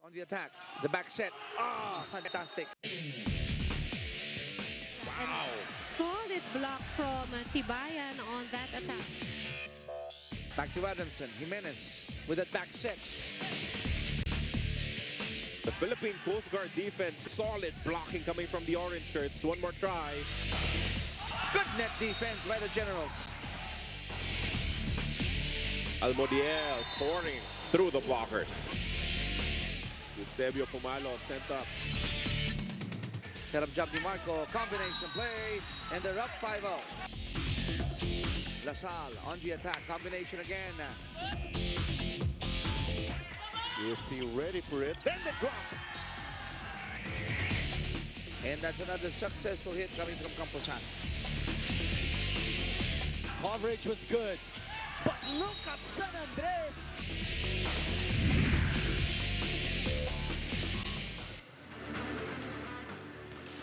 On the attack, the back set. Ah, fantastic. Wow. Solid block from Tibayan on that attack. Back to Adamson. Jimenez with that back set. The Philippine Coast Guard defense, solid blocking coming from the orange shirts. One more try. Good net defense by the Generals. Almodiel scoring through the blockers. Eusebio Pumalo sent up. Set up job Marco. Combination play. And they're up 5-0. Lasal on the attack. Combination again. UST ready for it. Then the drop. And that's another successful hit coming from Camposan. Coverage was good. But look at San Andres.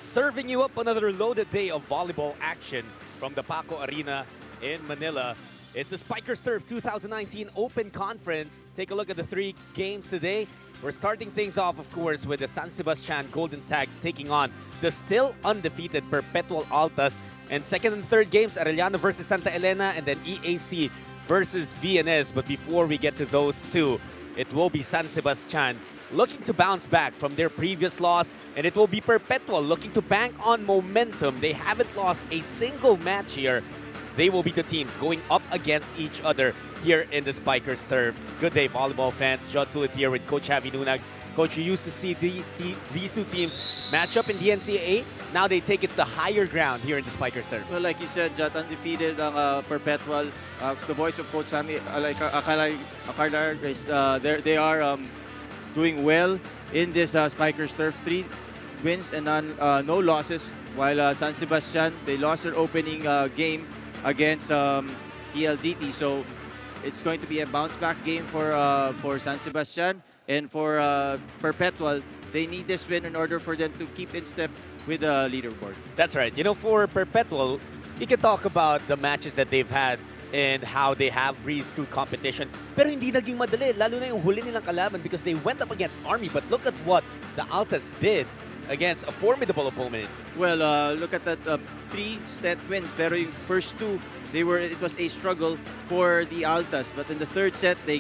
Serving you up another loaded day of volleyball action from the Paco Arena in Manila. It's the Spikers Turf 2019 Open Conference. Take a look at the 3 games today. We're starting things off, of course, with the San Sebastian Golden Stags taking on the still undefeated Perpetual Altas. And second and third games, Arellano versus Santa Elena, and then EAC versus VNS. But before we get to those two, it will be San Sebastian looking to bounce back from their previous loss, and it will be Perpetual looking to bank on momentum. They haven't lost a single match here. They will be the teams going up against each other here in the Spikers Turf. Good day, volleyball fans. Jod Sulit here with Coach Javi Nunag. Coach, you used to see these two teams match up in the NCAA. Now they take it to the higher ground here in the Spikers Turf. Well, like you said, Jot, undefeated ang Perpetual. The boys of Coach Sammy, like Akarlar, they are doing well in this Spikers Turf. 3 wins and no losses. While San Sebastian, they lost their opening game against PLDT. So it's going to be a bounce-back game for San Sebastian. And for Perpetual, they need this win in order for them to keep in step with the leaderboard. That's right. You know, for Perpetual, you can talk about the matches that they've had and how they have breezed through competition. Pero hindi naging madali, lalo na yung huli nilang kalaban because they went up against Army. But look at what the Altas did against a formidable opponent. Well, look at that 3 set wins. Pero yung first 2, it was a struggle for the Altas. But in the third set, they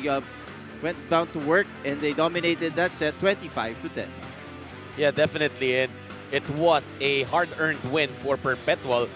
went down to work and they dominated that set 25-10. Yeah, definitely. And it was a hard-earned win for Perpetual.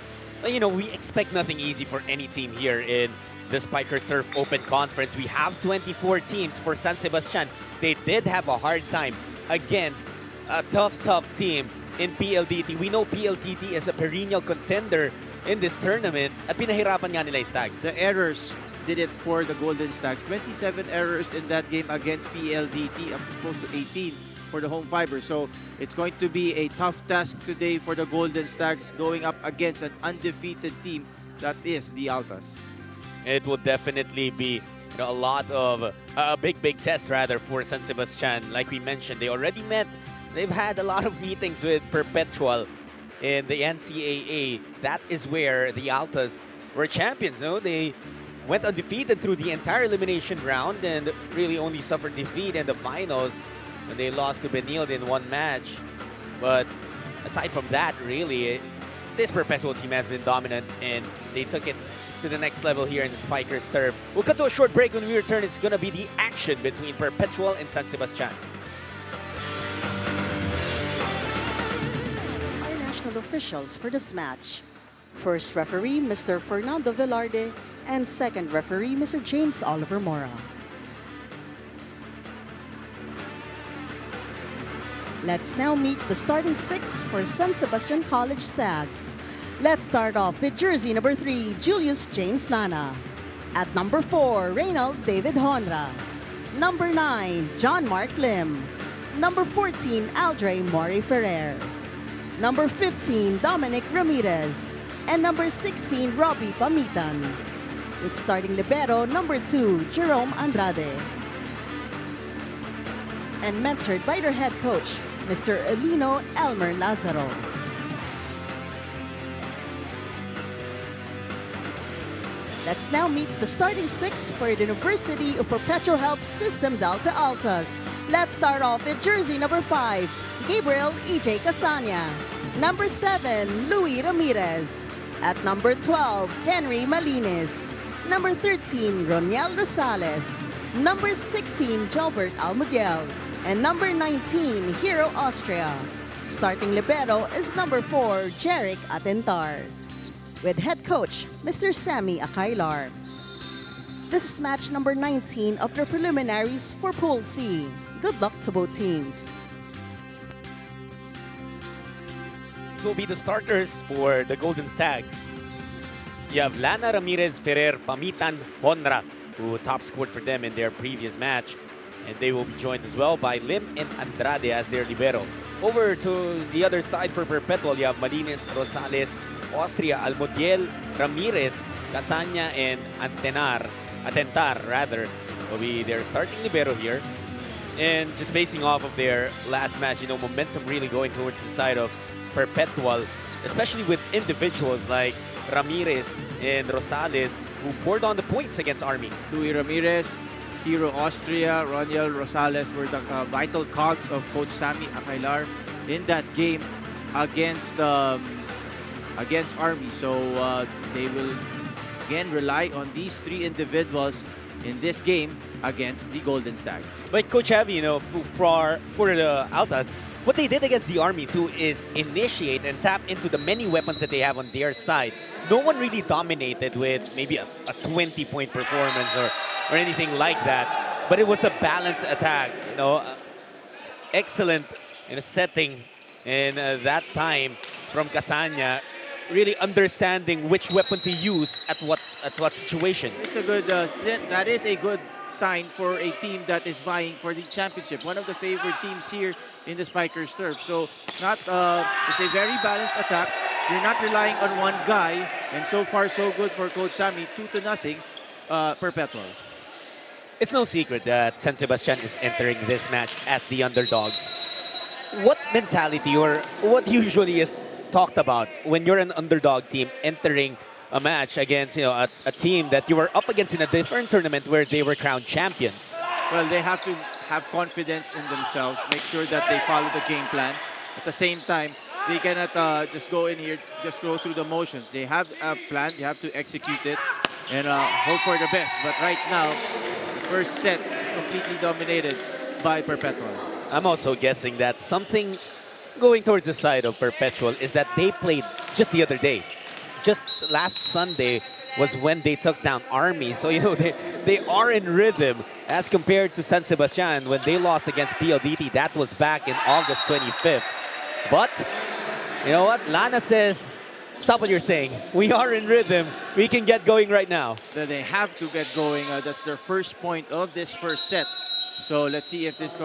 You know, we expect nothing easy for any team here in the Spikers Turf Open Conference. We have 24 teams for San Sebastian. They did have a hard time against a tough team in PLDT. We know PLDT is a perennial contender in this tournament at pinahirapan nga nila yung Stags. The errors did it for the Golden Stags. 27 errors in that game against PLDT, up close to 18 for the home fiber. So it's going to be a tough task today for the Golden Stags going up against an undefeated team that is the Altas. It would definitely be a lot of a big test rather for San Sebastian. Like we mentioned, they already met. They've had a lot of meetings with Perpetual in the NCAA. That is where the Altas were champions. No, they went undefeated through the entire elimination round and really only suffered defeat in the finals when they lost to Benilde in 1 match. But aside from that, really, this Perpetual team has been dominant and they took it to the next level here in the Spikers Turf. We'll cut to a short break. When we return, it's going to be the action between Perpetual and San Sebastian. Our national officials for this match. First referee, Mr. Fernando Velarde, and second referee, Mr. James Oliver Mora. Let's now meet the starting 6 for San Sebastian College Stags. Let's start off with jersey number 3, Julius James Lana. At number 4, Reynald David Honra. Number 9, John Mark Lim. Number 14, Aldre Mori Ferrer. Number 15, Dominic Ramirez. And number 16, Robbie Pamitan. With starting libero, number 2, Jerome Andrade. And mentored by their head coach, Mr. Elino Elmer Lazaro. Let's now meet the starting six for the University of Perpetual Health System Delta Altas. Let's start off with jersey number 5, Gabriel E.J. Casanya. Number 7, Louis Ramirez. At number 12, Henry Malines. Number 13, Roniel Rosales. Number 16, Jobert Almuguel. And number 19, Hero Austria. Starting libero is number 4, Jeric Atentar, with head coach, Mr. Sammy Akailar. This is match number 19 of the preliminaries for Pool C. Good luck to both teams. These will be the starters for the Golden Stags. You have Lana Ramirez Ferrer Pamitan Honra, who top scored for them in their previous match. And they will be joined as well by Lim and Andrade as their libero. Over to the other side for Perpetual, you have Malines, Rosales, Austria, Almudiel, Ramirez, Casanya, and Atentar will be their starting libero here. And just basing off of their last match, momentum really going towards the side of Perpetual, especially with individuals like Ramirez and Rosales, who poured on the points against Army. Louis Ramirez, Hero Austria, Roniel Rosales were the vital cogs of Coach Sammy Akailar in that game against Army. So they will again rely on these 3 individuals in this game against the Golden Stags. But Coach Javi, for the Altas, what they did against the Army too is initiate and tap into the many weapons that they have on their side. No one really dominated with maybe a 20-point performance or anything like that, but it was a balanced attack. Excellent setting in that time from Casanya, really understanding which weapon to use at what situation. It's a good that is a good sign for a team that is vying for the championship. One of the favorite teams here in the Spikers turf. So it's a very balanced attack. You're not relying on one guy, and so far so good for Coach Sammy. 2-0 Perpetual. It's no secret that San Sebastian is entering this match as the underdogs. What mentality or what usually is talked about when you're an underdog team entering a match against a team that you were up against in a different tournament where they were crowned champions? Well, they have to have confidence in themselves, make sure that they follow the game plan. At the same time, they cannot just go in here, just go through the motions. They have a plan, they have to execute it, and hope for the best. But right now, the first set is completely dominated by Perpetual. I'm also guessing that something going towards the side of Perpetual is that they played just the other day. Just last Sunday was when they took down Army. So, they are in rhythm as compared to San Sebastian when they lost against PLDT. That was back in August 25th. But, you know what? Lana says, stop what you're saying. We are in rhythm. We can get going right now. They have to get going. That's their first point of this first set. So let's see if this is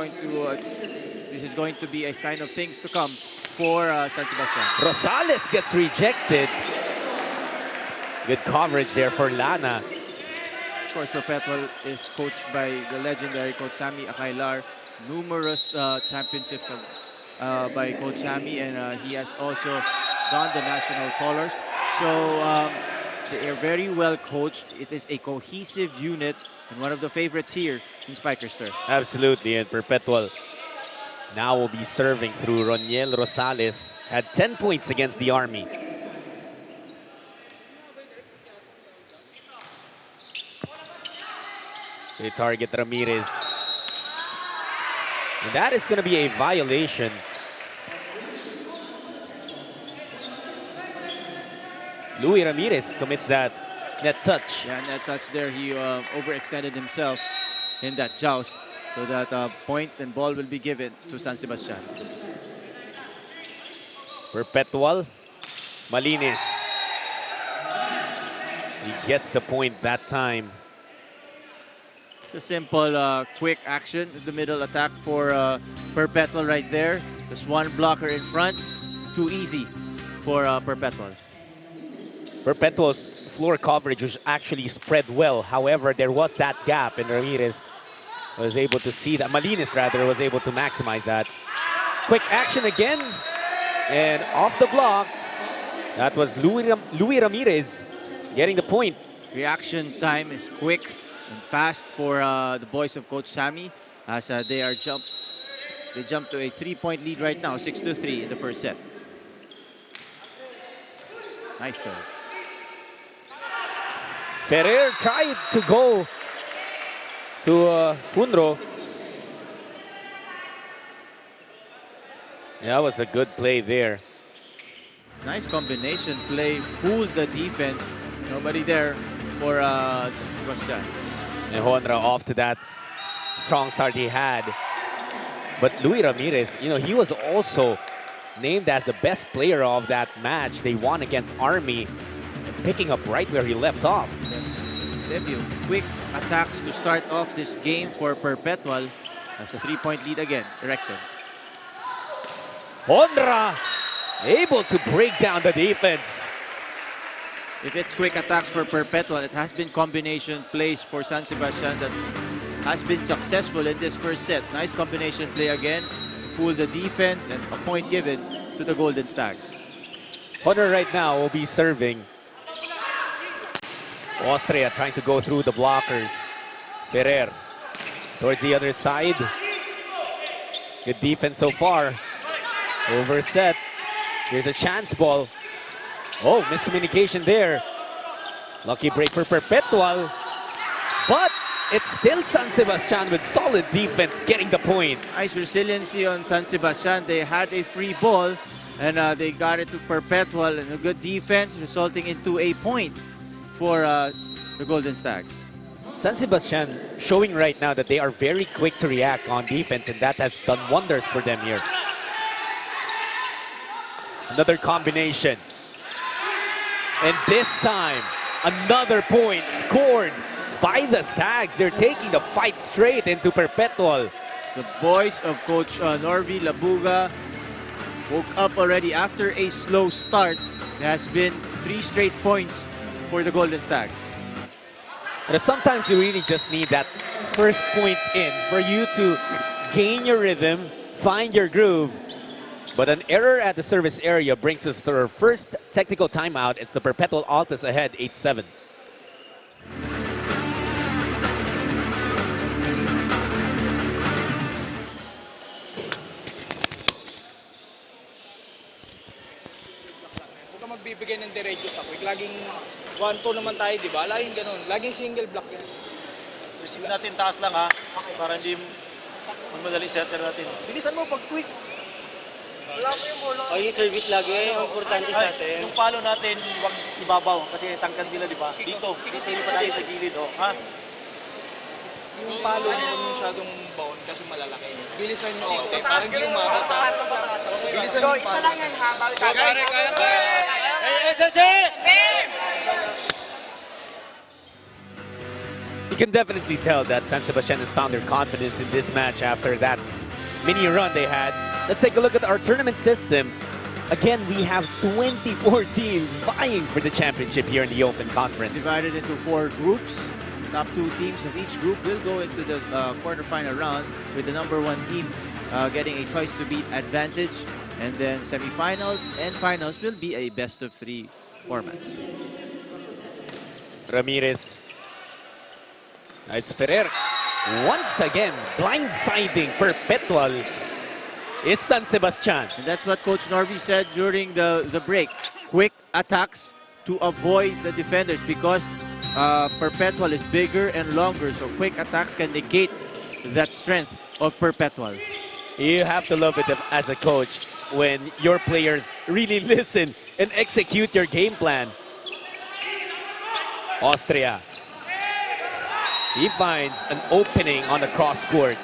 going to be a sign of things to come for San Sebastian. Rosales gets rejected. Good coverage there for Lana. Of course, Perpetual is coached by the legendary Coach Sammy Akailar. Numerous championships by Coach Sammy, and he has also donned the national colors. So they are very well coached. It is a cohesive unit and one of the favorites here in Spikers turf. Absolutely, and Perpetual now will be serving through Roniel Rosales. Had 10 points against the Army. They target Ramirez. And that is going to be a violation. Louis Ramirez commits that net touch. Yeah, net touch there. He overextended himself in that joust. So that point and ball will be given to San Sebastian. Perpetual. Malines. He gets the point that time. It's a simple, quick action in the middle attack for Perpetual right there. Just one blocker in front. Too easy for Perpetual. Perpetual's floor coverage was actually spread well. However, there was that gap, and Ramirez was able to see that. Malines, rather, was able to maximize that. Quick action again. And off the block, that was Louis Ramirez getting the point. reaction time is quick and fast for the boys of Coach Sammy as they jump to a 3-point lead right now, 6-3 in the first set. Nice serve. Ferrer tried to go to Hunro. Yeah, that was a good play there. Nice combination play, fooled the defense. Nobody there for Sebastian. And Honra off to that strong start he had. But Luis Ramirez, you know, he was also named as the best player of that match. They won against Army, picking up right where he left off. Debut. Quick attacks to start off this game for Perpetual. That's a 3-point lead again, erected. Honra able to break down the defense. If it's quick attacks for Perpetual, it has been combination plays for San Sebastian that has been successful in this first set. Nice combination play again. Fool the defense and a point given to the Golden Stags. Honra right now will be serving. Austria trying to go through the blockers. Ferrer towards the other side. Good defense so far. Over set. Here's a chance ball. Oh, miscommunication there. Lucky break for Perpetual. But it's still San Sebastian with solid defense getting the point. Nice resiliency on San Sebastian. They had a free ball and they got it to Perpetual, and a good defense resulting into a point for the Golden Stags. San Sebastian showing right now that they are very quick to react on defense, and that has done wonders for them here. Another combination. And this time, another point scored by the Stags. They're taking the fight straight into Perpetual. The boys of Coach Norby Labuga woke up already after a slow start. There has been 3 straight points for the Golden Stags. But sometimes you really just need that first point in for you to gain your rhythm, find your groove. But an error at the service area brings us to our first technical timeout. It's the Perpetual Altas ahead, 8-7. Magbibigay ng diretso sa quick. Laging 1-2 naman tayo, di ba? Laging ganun. Laging single block yan. Receive natin taas lang ha, para hindi magmadali center natin. Bilisan mo pag quick. Wala mo yung bola. O, yung service lagi, importante sa atin. Yung palo natin, huwag ibabaw kasi tangkad nila, di ba? Dito, sili pa natin sa gilid, oh, ha? Yung palo nyo huwag masyadong bound kasi malalaki. Bilisan nyo konti, parang hindi umabot. Bilisan nyo yung palo. Isa lang yan ha, balik ka. Kaya. You can definitely tell that San Sebastian has found their confidence in this match after that mini run they had. Let's take a look at our tournament system. Again, we have 24 teams vying for the championship here in the Open Conference. Divided into 4 groups. Top 2 teams of each group will go into the quarterfinal round with the number 1 team getting a choice to beat advantage. And then semifinals and finals will be a best of 3 format. Ramirez. It's Ferrer. Once again, blindsiding Perpetual is San Sebastian. And that's what Coach Norby said during the break. Quick attacks to avoid the defenders because Perpetual is bigger and longer. So quick attacks can negate that strength of Perpetual. You have to love it as a coach when your players really listen and execute your game plan. Austria. He finds an opening on the cross court.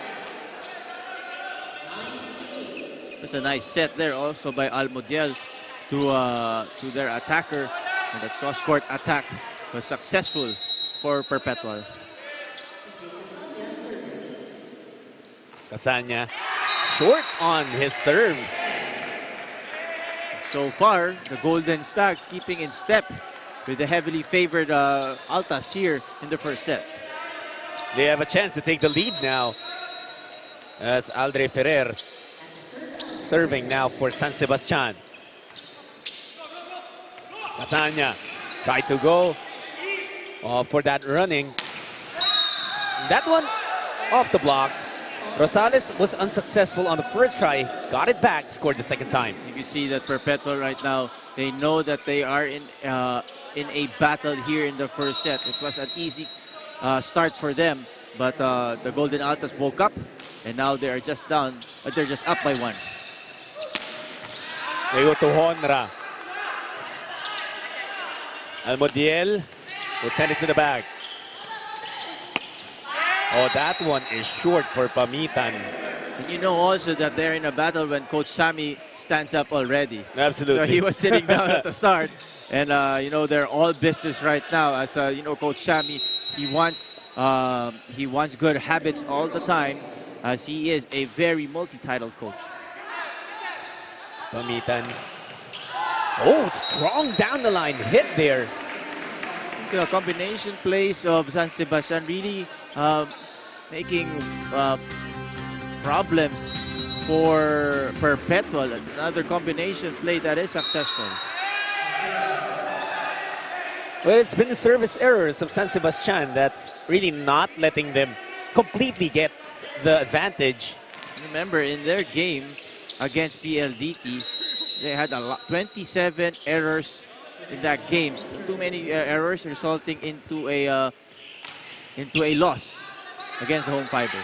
It's a nice set there also by Almudiel to their attacker. And the cross-court attack was successful for Perpetual. Casanya short on his serve. So far, the Golden Stags keeping in step with the heavily favored Altas here in the first set. They have a chance to take the lead now as Aldre Ferrer serving now for San Sebastian. Casanya tried to go. for that running. That one off the block. Rosales was unsuccessful on the first try, got it back, scored the second time. You can see that Perpetual right now, they know that they are in a battle here in the first set. It was an easy start for them, but the Golden Altas woke up, and now they are just down, but they're just up by 1. They go to Honra. Almodiel will send it to the back. Oh, that one is short for Pamitan. And you know also that they're in a battle when Coach Sammy stands up already. Absolutely. So he was sitting down at the start. And, you know, they're all business right now. As, you know, Coach Sammy, he wants good habits all the time, as he is a very multi-titled coach. Pamitan. Oh, strong down the line hit there. The combination plays of San Sebastian really making problems for Perpetual. Another combination play that is successful. Well, it's been the service errors of San Sebastian that's really not letting them completely get the advantage. Remember, in their game against PLDT, they had 27 errors in that game. Too many errors resulting into a loss against the home fiber.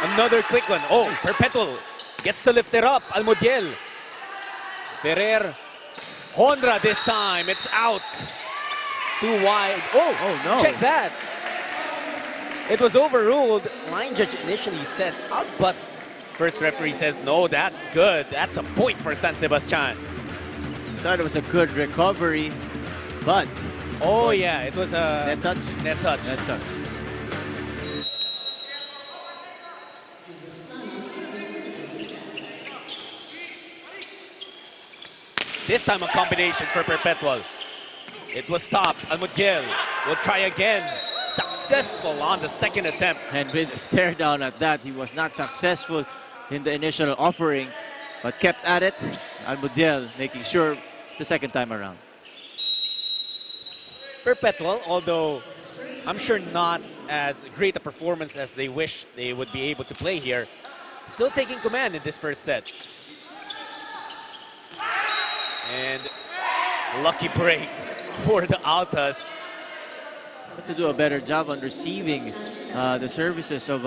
Another quick one. Oh, nice. Perpetual gets to lift it up. Almodiel. Ferrer. Honra this time. It's out. Too wide. Oh no. Check that. It was overruled. Line judge initially said out, but first referee says, no, that's good. That's a point for San Sebastian. Thought it was a good recovery, but... Oh, yeah, it was a... Net touch? Net touch. Net touch. This time a combination for Perpetual. It was stopped. Almodiel will try again. Successful on the second attempt. And with a stare down at that, he was not successful in the initial offering, but kept at it. Almodiel making sure the second time around. Perpetual, although I'm sure not as great a performance as they wish they would be able to play here, still taking command in this first set. And lucky break for the Altas. To do a better job on receiving the services of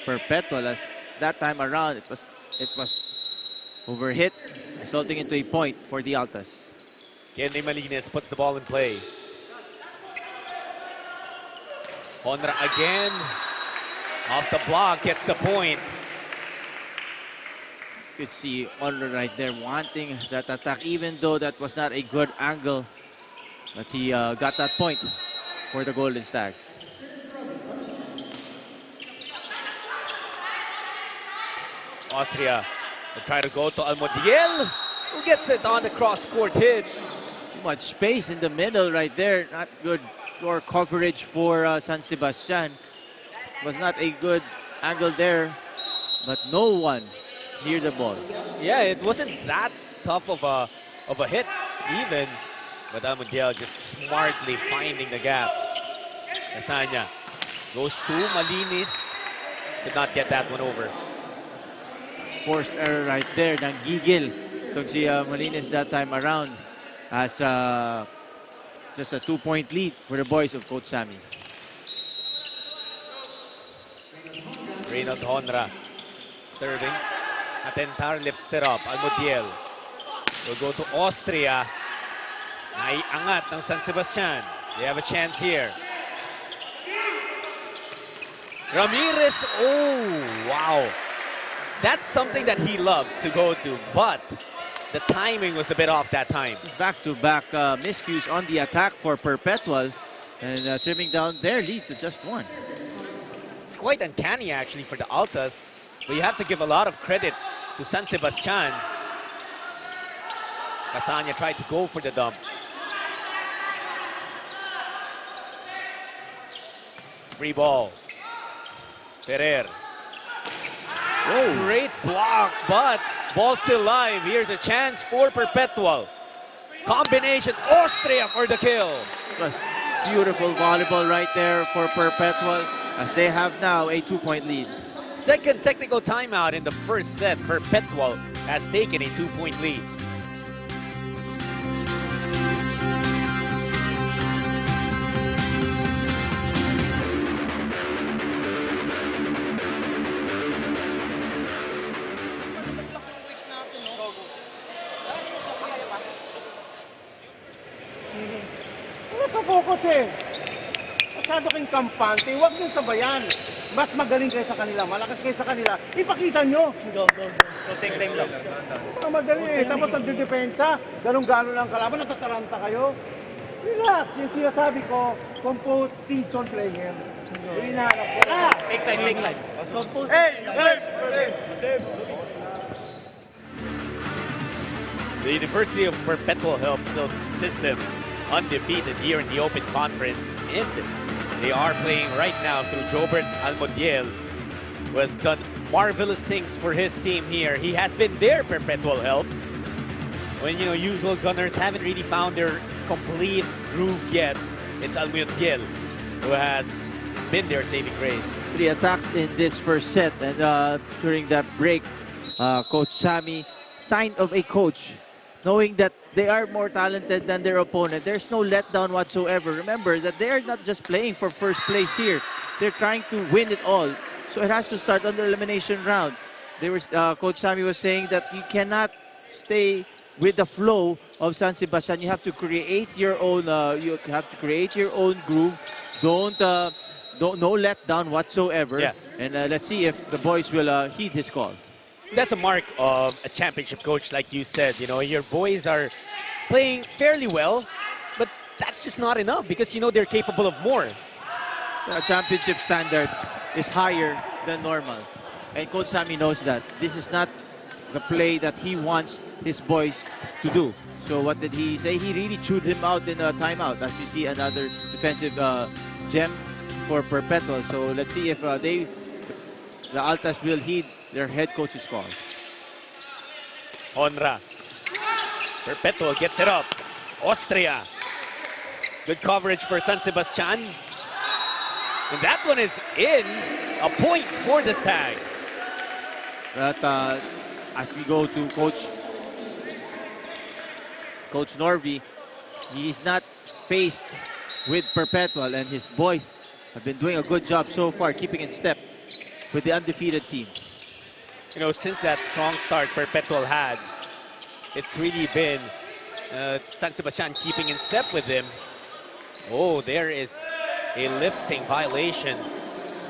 Perpetual, as that time around it was overhit, resulting into a point for the Altas. Kenny Malines puts the ball in play. Honra again. Off the block, gets the point. You could see Honra right there wanting that attack, even though that was not a good angle. But he got that point for the Golden Stags. Austria will try to go to Almodiel, who gets it on the cross-court hit. Too much space in the middle right there. Not good for coverage for San Sebastian. Was not a good angle there, but no one near the ball. Yeah, it wasn't that tough of a hit even, but Almodiel just smartly finding the gap. Lasagna goes to Malines, did not get that one over. Forced error right there. Nanggigil took si Malines that time around as just a 2-point lead for the boys of Coach Sammy. Reynald Honra serving. Atentar lifts it up. Almodiel will go to Austria. Naiangat ng San Sebastian. They have a chance here. Ramirez, oh, wow. That's something that he loves to go to, but the timing was a bit off that time. Back-to-back miscues on the attack for Perpetual, and trimming down their lead to just 1. It's quite uncanny, actually, for the Altas, but you have to give a lot of credit to San Sebastian. Casanya tried to go for the dump. Free ball. Ferrer. Oh, great block, but ball still live. Here's a chance for Perpetual. Combination, Austria for the kill. Beautiful volleyball right there for Perpetual as they have now a 2-point lead. Second technical timeout in the first set. Perpetual has taken a 2-point lead. Focus eh. Masyado kayong kampante, huwag nyo sabayan. Mas magaling kayo sa kanila, malakas kayo sa kanila. Ipakita nyo. Go. Take time lang. Madali eh. Tapos nagdedepensa, ganun-gano'n lang kalaban, natataranta kayo. Relax, yung sinasabi ko, compose season player. Yung hinahanap ko. Take time. Compose. Hey! The University of Perpetual Health System undefeated here in the Open Conference, and they are playing right now through Jobert Almodiel, who has done marvelous things for his team here. He has been their Perpetual help when, you know, usual gunners haven't really found their complete groove yet. It's Almodiel who has been their saving grace. 3 attacks in this first set, and during that break, Coach Sammy, sign of a coach, knowing that they are more talented than their opponent. There's no letdown whatsoever. Remember that they are not just playing for first place here. They're trying to win it all. So it has to start on the elimination round. Coach Sammy was saying that you cannot stay with the flow of San Sebastian. You have to create your own. You have to create your own groove. Don't no letdown whatsoever. Yes. And let's see if the boys will heed his call. That's a mark of a championship coach, like you said. You know, your boys are playing fairly well, but that's just not enough because, you know, they're capable of more. The championship standard is higher than normal. And Coach Sammy knows that. This is not the play that he wants his boys to do. So what did he say? He really chewed him out in a timeout. As you see, another defensive gem for Perpetual. So let's see if the Altas will heed their head coach's call. Honra. Perpetual gets it up. Austria. Good coverage for San Sebastian. And that one is in. A point for the Stags. But as we go to Coach Norby, he's not faced with Perpetual, and his boys have been doing a good job so far, keeping in step with the undefeated team. You know, since that strong start Perpetual had, it's really been San Sebastian keeping in step with them. Oh, there is a lifting violation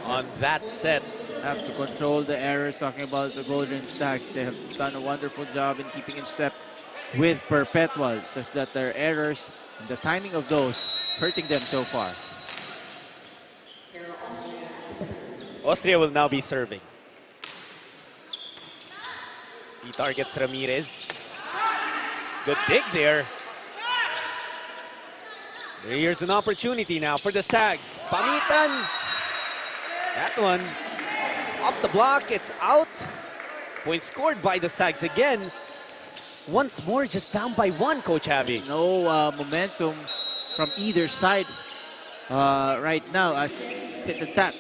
on that set. Have to control the errors, talking about the Golden Stags. They have done a wonderful job in keeping in step with Perpetual, such that their errors and the timing of those hurting them so far. Austria will now be serving. He targets Ramirez. Good dig there. Here's an opportunity now for the Stags. Pamitan. That one off the block. It's out. Point scored by the Stags again. Once more, just down by 1, Coach Javi. No momentum from either side right now as tit-a-tat.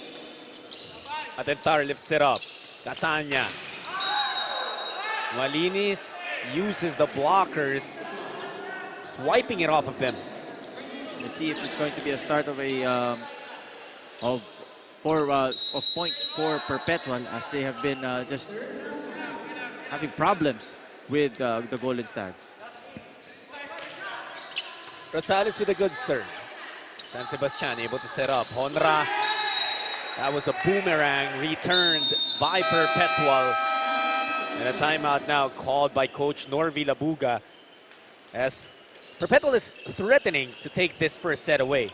Atentar lifts it up. Casanya. Malinis uses the blockers, wiping it off of them. Let's see if it's going to be a start of of points for Perpetual, as they have been just having problems with the Golden Stags. Rosales with a good serve. San Sebastian able to set up. Honra. That was a boomerang returned by Perpetual. And a timeout now called by Coach Norvi Labuga, as Perpetual is threatening to take this first set away.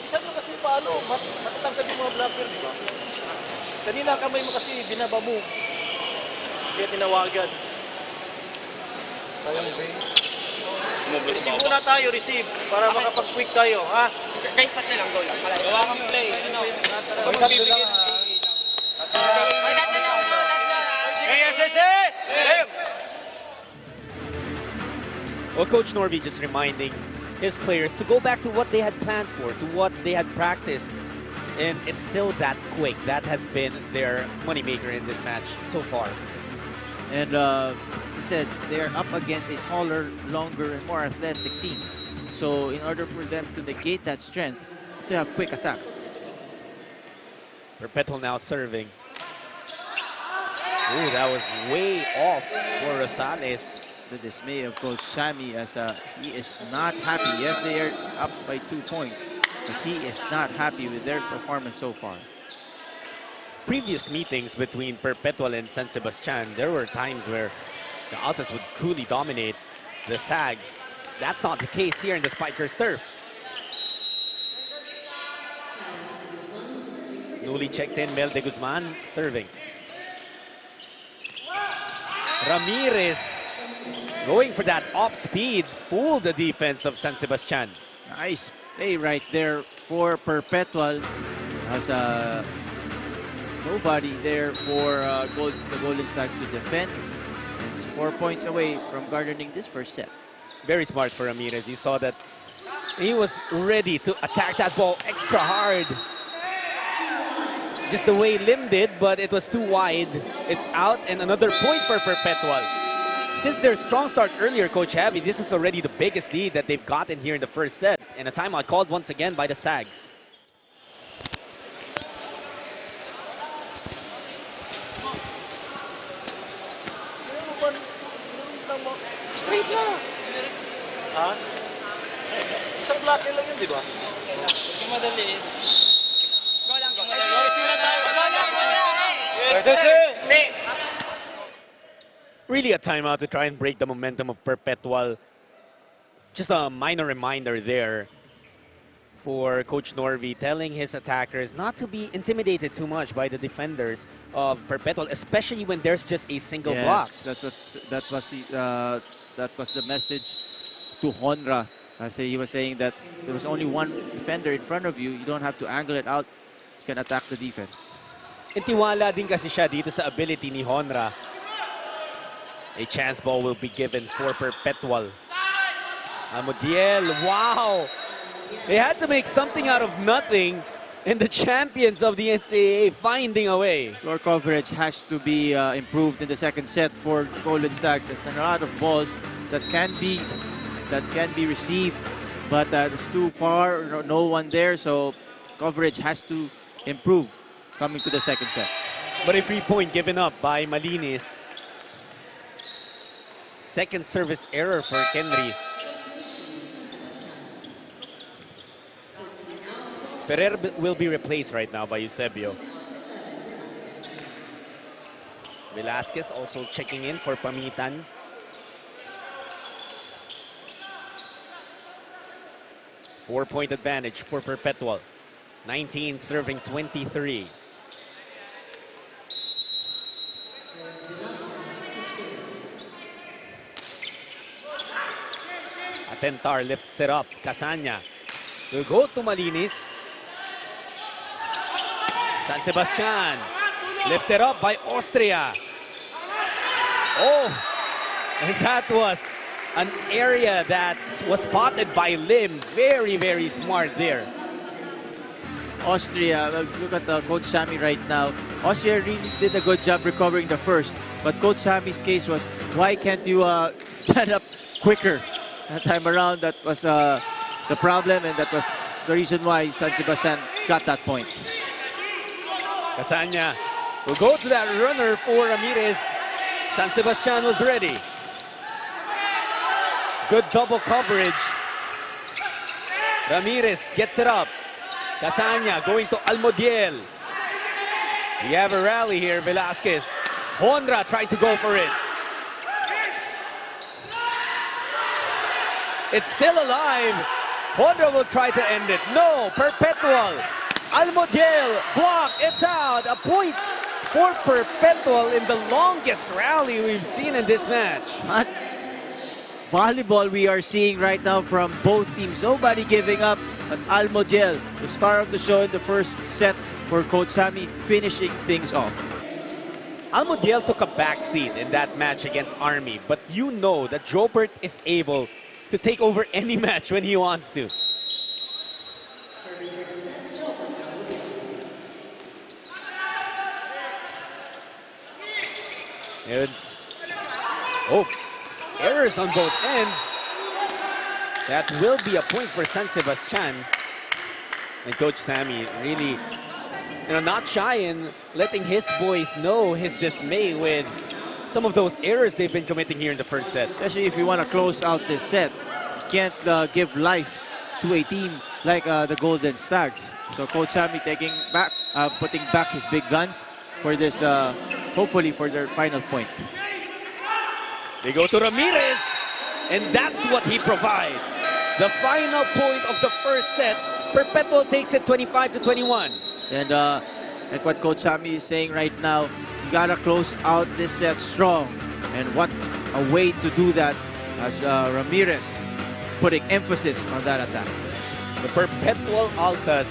Isang mo kasi paano, matatangkad yung mga blocker, di ba? Kanina kamay mo kasi binaba mo. Kaya tinawagan. Receive muna tayo, receive. Para makapag-quick tayo, ha? Guys, tatlo lang, go lang. Gawa kang play. Ito magbibigay ng Well, Coach Norvi just reminding his players to go back to what they had planned for, to what they had practiced. And it's still that quick. That has been their moneymaker in this match so far. And he said they're up against a taller, longer, and more athletic team. So in order for them to negate that strength, they have quick attacks. Perpetual now serving. Ooh, that was way off for Rosales. The dismay of Coach Sammy as he is not happy. Yes, they are up by 2 points, but he is not happy with their performance so far. Previous meetings between Perpetual and San Sebastian, there were times where the Altas would truly dominate the Stags. That's not the case here in the Spikers turf. Newly checked in Mel de Guzman serving. Ramirez going for that off speed, fooled the defense of San Sebastian. Nice play right there for Perpetual. As nobody there for the Golden Stags to defend. It's 4 points away from garnering this first set. Very smart for Ramirez. You saw that he was ready to attack that ball extra hard. Just the way Lim did, but it was too wide. It's out, and another point for Perpetual. Since their strong start earlier, Coach Javi, this is already the biggest lead that they've gotten here in the first set. And a timeout called once again by the Stags. Straight lang. Ha? Isang block lang yun, di ba? Yung madali eh. Go lang, go. Really a timeout to try and break the momentum of Perpetual. Just a minor reminder there for Coach Norvie, telling his attackers not to be intimidated too much by the defenders of Perpetual, especially when there's just a single block. That was the message to Honra. He was saying that there was only one defender in front of you. You don't have to angle it out. You can attack the defense. Intiwala din kasi siya dito sa ability ni Honra. A chance ball will be given for Perpetual. Amudiel, wow! They had to make something out of nothing, and the champions of the NCAA finding a way. Floor coverage has to be improved in the second set for Golden Stags. There's a lot of balls that can be received, but it's too far, no one there, so coverage has to improve coming to the second set. But a free point given up by Malinis. Second service error for Kenry. Ferrer will be replaced right now by Eusebio. Velasquez also checking in for Pamitan. Four-point advantage for Perpetual. 19 serving 23. Atentar lifts it up. Casanya will go to Malinis. San Sebastian lifted up by Austria. Oh, and that was an area that was spotted by Lim. Very, very smart there. Austria, look at Coach Sammy right now. Austria really did a good job recovering the first, but Coach Sammy's case was, why can't you stand up quicker? That time around, that was the problem, and that was the reason why San Sebastian got that point. Casanya will go to that runner for Ramirez. San Sebastian was ready. Good double coverage. Ramirez gets it up. Casanya going to Almodiel. We have a rally here, Velasquez. Honra trying to go for it. It's still alive. Honra will try to end it. No, Perpetual. Almodiel, block, it's out. A point for Perpetual in the longest rally we've seen in this match. Volleyball we are seeing right now from both teams. Nobody giving up. But Almodiel, the star of the show in the first set for Coach Sammy, finishing things off. Almodiel took a back seat in that match against Army, but you know that Jobert is able to take over any match when he wants to. It's, oh, errors on both ends. That will be a point for San Sebastian. And Coach Sammy really, not shy in letting his boys know his dismay with some of those errors they've been committing here in the first set. Especially if you want to close out this set. You can't give life to a team like the Golden Stags. So Coach Sammy putting back his big guns for this, hopefully for their final point. They go to Ramirez, and that's what he provides. The final point of the first set. Perpetual takes it 25-21. And like what Coach Sammy is saying right now, you gotta close out this set strong. And what a way to do that as Ramirez putting emphasis on that attack. The Perpetual Altas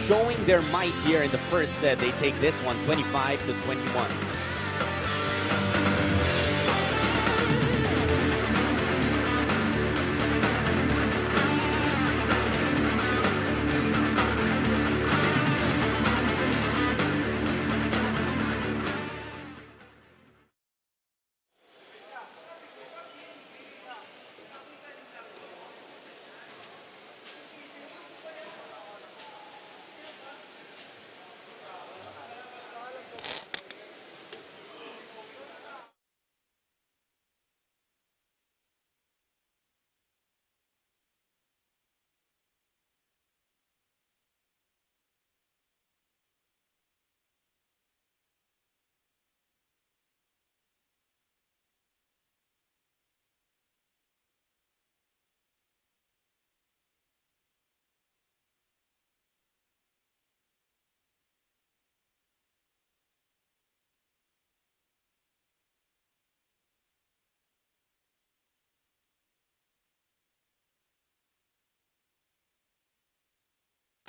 showing their might here in the first set. They take this one 25-21.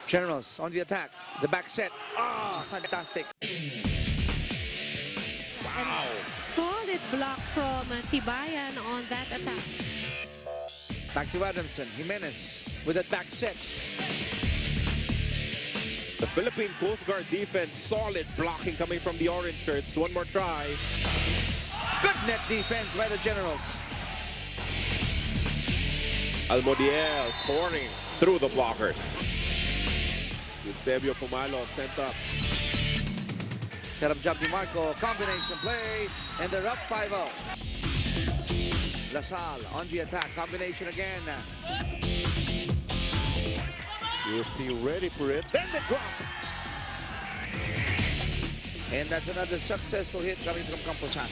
Generals on the attack. The back set. Ah, fantastic. Wow. Solid block from Tibayan on that attack. Back to Adamson. Jimenez with that back set. The Philippine Coast Guard defense, solid blocking coming from the orange shirts. One more try. Good net defense by the Generals. Almodiel scoring through the blockers. Eusebio Pumalo sent up. Set up job DiMarco. Combination play. And they're up 5-0. Lasal on the attack. Combination again. USC ready for it. Then the drop. And that's another successful hit coming from Camposan.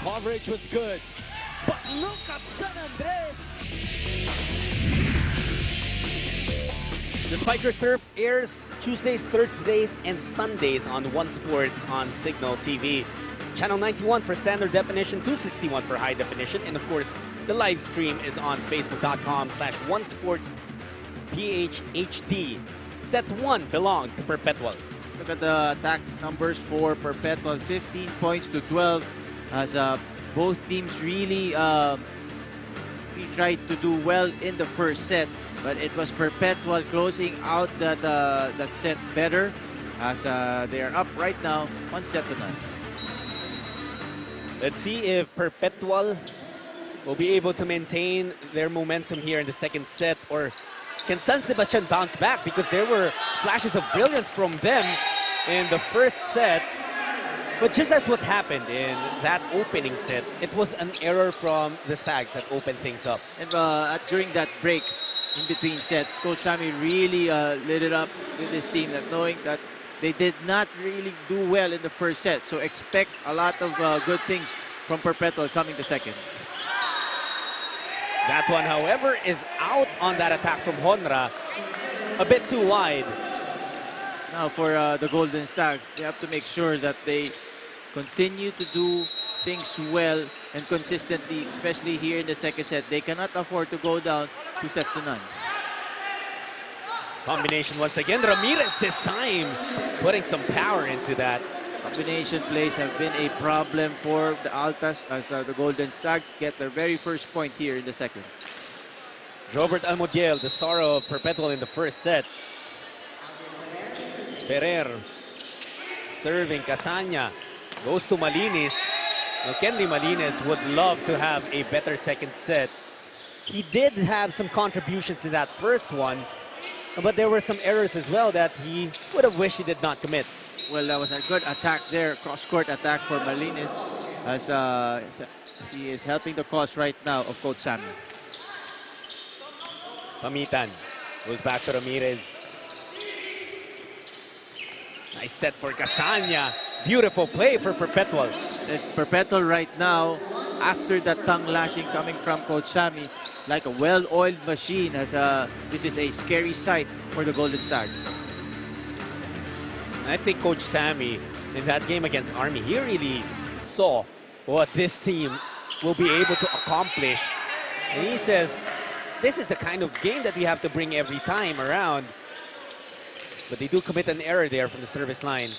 Coverage was good. But look at San Andres. The Spiker Surf airs Tuesdays, Thursdays, and Sundays on One Sports on Signal TV. Channel 91 for standard definition, 261 for high definition, and of course, the live stream is on facebook.com/OneSportsPHHD. Set 1 belonged to Perpetual. Look at the attack numbers for Perpetual, 15 points to 12, as both teams really tried to do well in the first set. But it was Perpetual closing out that set better, as they are up right now on 7-0. Let's see if Perpetual will be able to maintain their momentum here in the second set, or can San Sebastian bounce back, because there were flashes of brilliance from them in the first set. But just as what happened in that opening set, it was an error from the Stags that opened things up. And during that break, in between sets, Coach Sammy really lit it up with his team, that knowing that they did not really do well in the first set. So expect a lot of good things from Perpetual coming the second. That one, however, is out on that attack from Honra. A bit too wide. Now for the Golden Stags, they have to make sure that they continue to do things well and consistently, especially here in the second set. They cannot afford to go down 2-0. Combination once again. Ramirez this time putting some power into that. Combination plays have been a problem for the Altas as the Golden Stags get their very first point here in the second. Robert Almodiel, the star of Perpetual in the first set. Ferrer serving. Casanya goes to Malinis. Now, Kenry Malinis would love to have a better second set. He did have some contributions in that first one, but there were some errors as well that he would have wished he did not commit. Well, that was a good attack there, cross-court attack for Malinis as he is helping the cause right now of Coach Samuel. Pamitan goes back to Ramirez. Nice set for Casanya. Beautiful play for Perpetual. Perpetual right now, after that tongue lashing coming from Coach Sammy, like a well-oiled machine, as this is a scary sight for the Golden Stars. I think Coach Sammy, in that game against Army, he really saw what this team will be able to accomplish. And he says, this is the kind of game that we have to bring every time around. But they do commit an error there from the service line.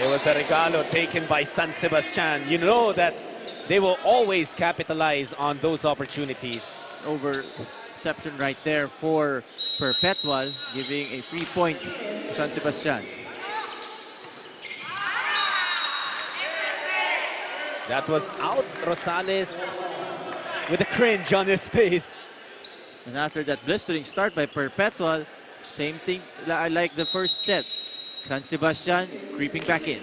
It was a regalo taken by San Sebastian. You know that they will always capitalize on those opportunities. Overception right there for Perpetual, giving a free point to San Sebastian. That was out. Rosales with a cringe on his face. And after that blistering start by Perpetual, same thing like the first set. San Sebastian creeping back in.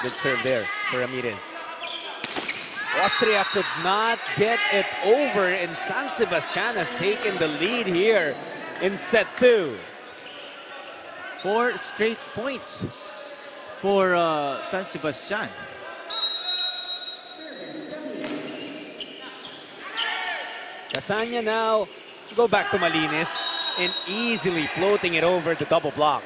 Good serve there for Ramirez. Austria could not get it over, and San Sebastian has taken the lead here in set 2. 4 straight points for San Sebastian. Casanya now go back to Malinis and easily floating it over the double block.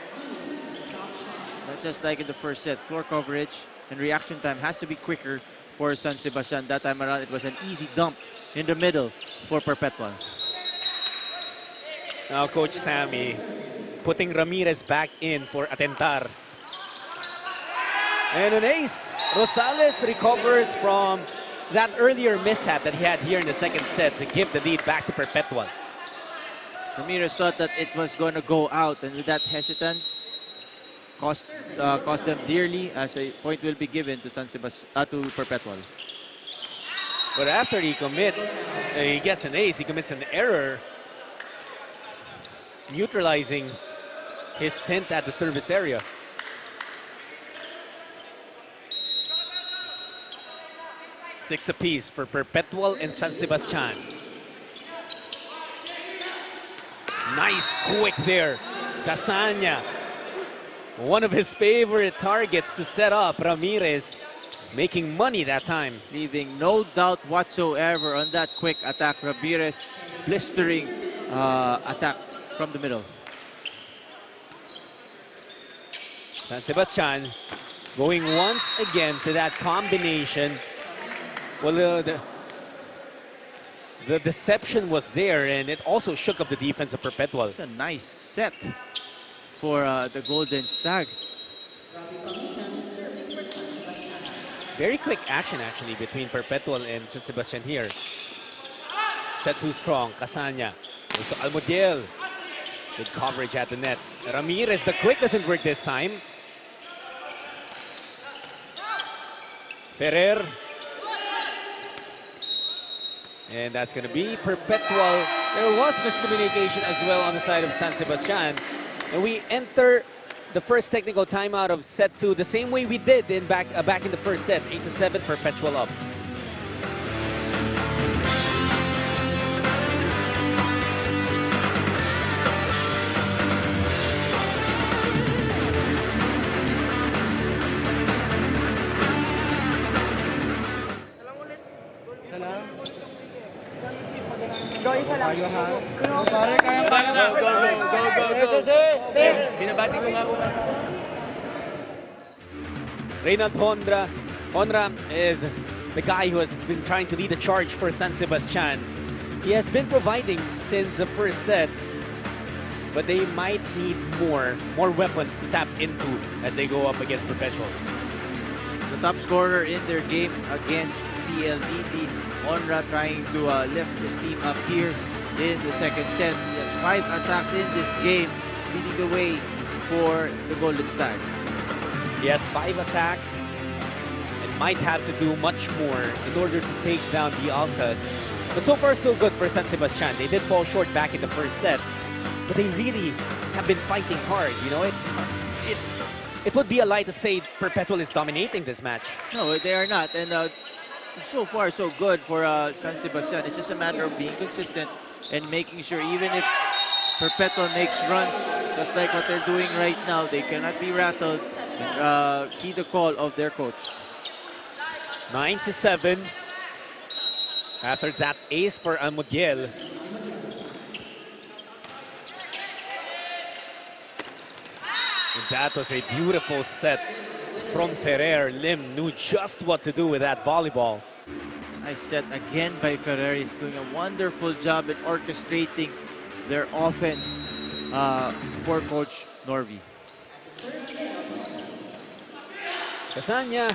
Not just like in the first set, floor coverage and reaction time has to be quicker for San Sebastian. That time around, it was an easy dump in the middle for Perpetual. Now Coach Sammy putting Ramirez back in for Atentar. And an ace. Rosales recovers from that earlier mishap that he had here in the second set to give the lead back to Perpetual. Ramirez thought that it was going to go out, and with that hesitance, cost them dearly, as a point will be given to to Perpetual. But after he commits, he gets an ace, he commits an error, neutralizing his stint at the service area. Six apiece for Perpetual and San Sebastian. Nice quick there. Casanya, one of his favorite targets to set up Ramirez, making money that time. Leaving no doubt whatsoever on that quick attack. Ramirez blistering attack from the middle. San Sebastian going once again to that combination. Well, the deception was there, and it also shook up the defense of Perpetual. It's a nice set for the Golden Stags. Very quick action, actually, between Perpetual and San Sebastian here. Set too strong. Casanya. Also Almodiel. Good coverage at the net. Ramirez, the quick doesn't work this time. Ferrer. And that's going to be Perpetual. There was miscommunication as well on the side of San Sebastian. And we enter the first technical timeout of set 2 the same way we did in back in the first set. 8-7, Perpetual up. Reynald Honra is the guy who has been trying to lead the charge for San Sebastian. He has been providing since the first set, but they might need more weapons to tap into as they go up against Perpetual. The top scorer in their game against PLDT, Onra trying to lift his team up here in the second set. He has 5 attacks in this game, leading the way for the Golden Stags. He has 5 attacks and might have to do much more in order to take down the Altas. But so far, so good for San Sebastian. They did fall short back in the first set, but they really have been fighting hard. You know, it would be a lie to say Perpetual is dominating this match. No, they are not. And so far, so good for San Sebastian. It's just a matter of being consistent and making sure even if Perpetual makes runs, just like what they're doing right now, they cannot be rattled. Heed the call of their coach. 9-7. After that ace for Miguel. And that was a beautiful set from Ferrer. Lim knew just what to do with that volleyball. Nice set again by Ferrer. He's doing a wonderful job in orchestrating their offense for Coach Norvi. Casanya.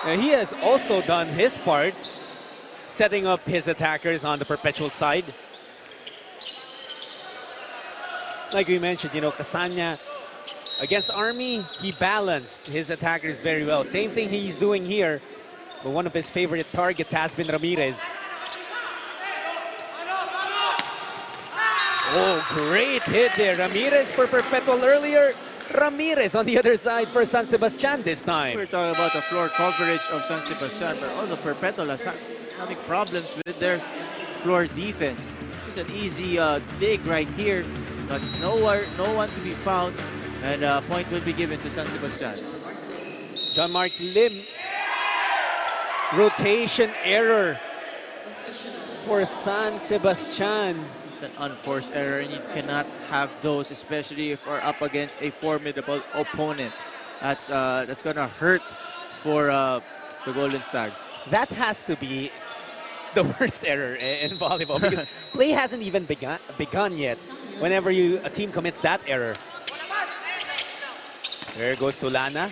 He has also done his part, setting up his attackers on the Perpetual side. Like we mentioned, you know, Casanya against Army, he balanced his attackers very well. Same thing he's doing here, but one of his favorite targets has been Ramirez. Oh, great hit there. Ramirez for Perpetual earlier. Ramirez on the other side for San Sebastian this time. We're talking about the floor coverage of San Sebastian, but also Perpetual is having problems with their floor defense. It's an easy dig right here, but no one to be found, and point will be given to San Sebastian. John Mark Lim. Rotation error for San Sebastian. An unforced error, and you cannot have those, especially if we're up against a formidable opponent. That's gonna hurt for the Golden Stags. That has to be the worst error in volleyball because play hasn't even begun yet. Whenever a team commits that error. There goes to Lana.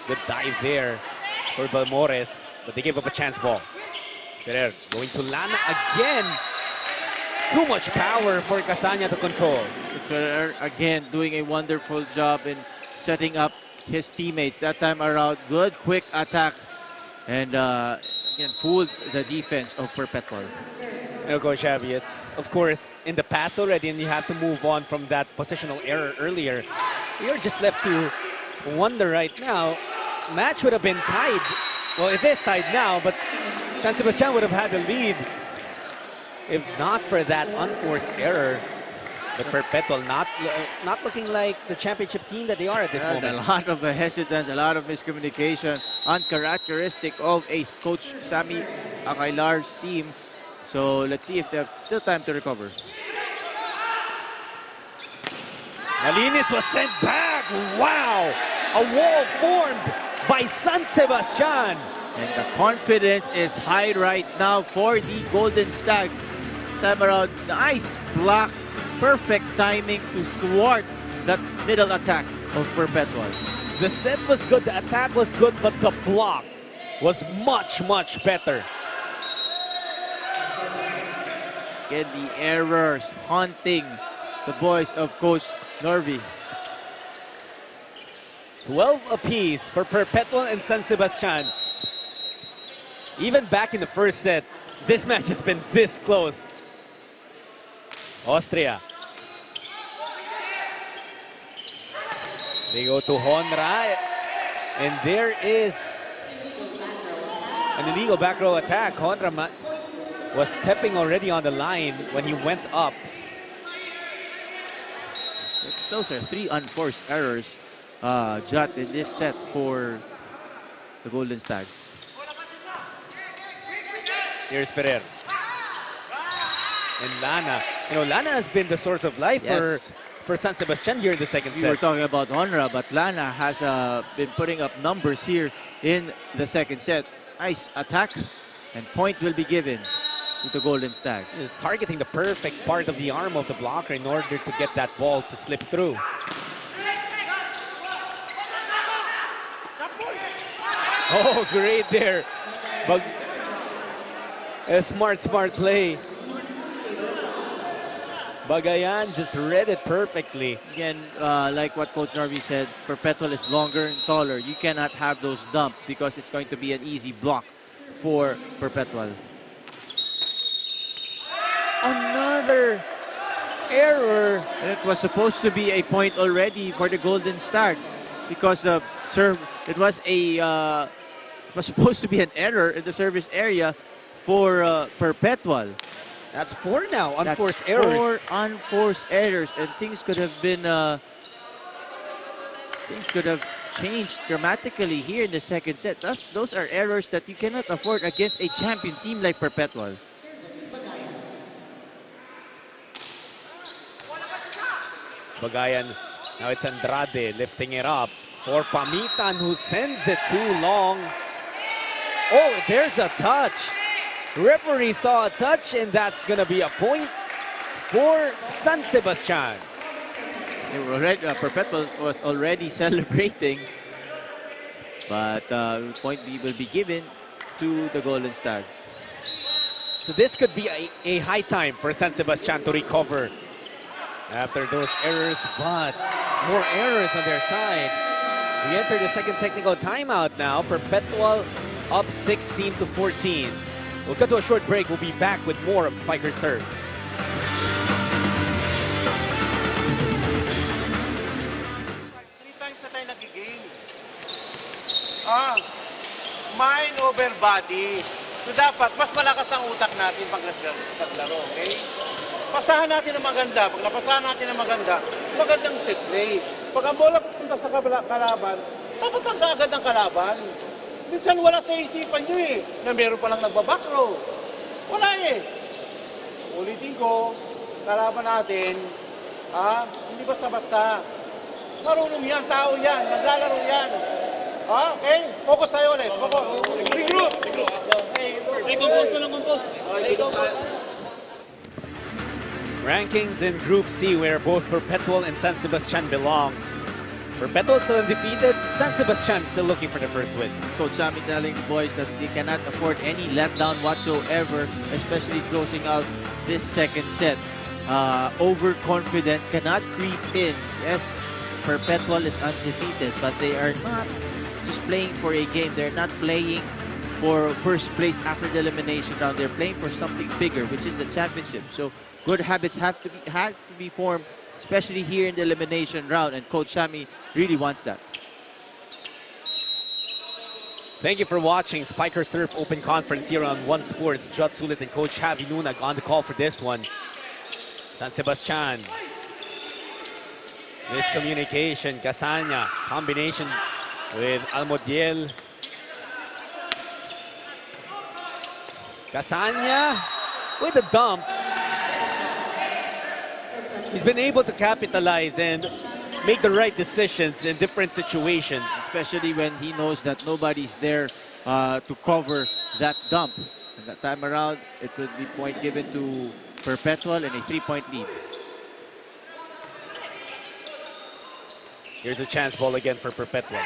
Good dive there for Balmores, but they gave up a chance ball. Ferrer going to Lana again. Too much power for Casanya to control. Ferrer again doing a wonderful job in setting up his teammates. That time around, good quick attack, and again fooled the defense of Perpetual. You know, Coach Abby, it's of course in the past already, and you have to move on from that positional error earlier. You're just left to wonder right now. Match would have been tied. Well, it is tied now, but San Sebastian would have had the lead if not for that unforced error. But Perpetual not looking like the championship team that they are at this moment. A lot of hesitance, a lot of miscommunication, uncharacteristic of a Coach Sammy Akailar's team. So let's see if they have still time to recover. Malinis was sent back. Wow! A wall formed by San Sebastian. And the confidence is high right now for the Golden Stags. Time around, nice block. Perfect timing to thwart that middle attack of Perpetual. The set was good, the attack was good, but the block was much, much better. Again, the errors haunting the boys of Coach Norvi. 12 apiece for Perpetual and San Sebastian. Even back in the first set, this match has been this close. Austria. They go to Honra. And there is an illegal back row attack. Honra was stepping already on the line when he went up. Those are 3 unforced errors, Jot, in this set for the Golden Stags. Here's Ferrer. And Lana. You know, Lana has been the source of life for San Sebastian here in the second set. We were talking about Honra, but Lana has been putting up numbers here in the second set. Nice attack And point will be given to the Golden Stags. Targeting the perfect part of the arm of the blocker in order to get that ball to slip through. Oh, great there. But a smart play. Bagayan just read it perfectly. Again, like what Coach Norby said, Perpetual is longer and taller. You cannot have those dump because it's going to be an easy block for Perpetual. Another error. And it was supposed to be a point already for the Golden Stars because it was supposed to be an error in the service area for Perpetual. That's 4 now, unforced That's errors. 4 unforced errors, and things could have been changed dramatically here in the second set. Those are errors that you cannot afford against a champion team like Perpetual. Bagayan, now it's Andrade lifting it up for Pamitan, who sends it too long. Oh, there's a touch. Referee saw a touch, and that's going to be a point for San Sebastian. Perpetual was already celebrating, but point will be given to the Golden Stars. So this could be a high time for San Sebastian to recover after those errors, but more errors on their side. We enter the second technical timeout now. Perpetual up 16-14. We'll cut to a short break. We'll be back with more of Spiker's Turf. 3 times na tayo nag-game. Mind over body. So dapat, mas malakas ang utak natin pag naglaro, okay? Pasahan natin ang maganda. Pag napasahan natin ang magandang set play. Pag ang bola pupunta sa kalaban, dapat ang kaagad ang kalaban. Minsan wala sa isipan nyo na meron palang nagbabakro. Wala Ulitin ko, kalaban natin, hindi basta-basta. Marunong yan, tao yan, naglalaro yan. Okay? Focus tayo ulit. Focus. Regroup. Rankings in Group C, where both Perpetual and San Sebastian belong. Perpetual still undefeated, San Sebastian still looking for the first win. Coach Sammy telling the boys that they cannot afford any letdown whatsoever, especially closing out this second set. Overconfidence cannot creep in. Yes, Perpetual is undefeated, but they are not just playing for a game. They're not playing for first place after the elimination round. They're playing for something bigger, which is the championship. So good habits has to be formed, especially here in the elimination round, and Coach Shami really wants that. Thank you for watching Spiker Surf Open Conference here on One Sports. Jud Sulit and Coach Javi Nunag on the call for this one. San Sebastian. Miscommunication. Casanya. Combination with Almodiel. Casanya with a dump. He's been able to capitalize and make the right decisions in different situations. Especially when he knows that nobody's there to cover that dump. And that time around, it was the point given to Perpetual and a 3-point lead. Here's a chance ball again for Perpetual.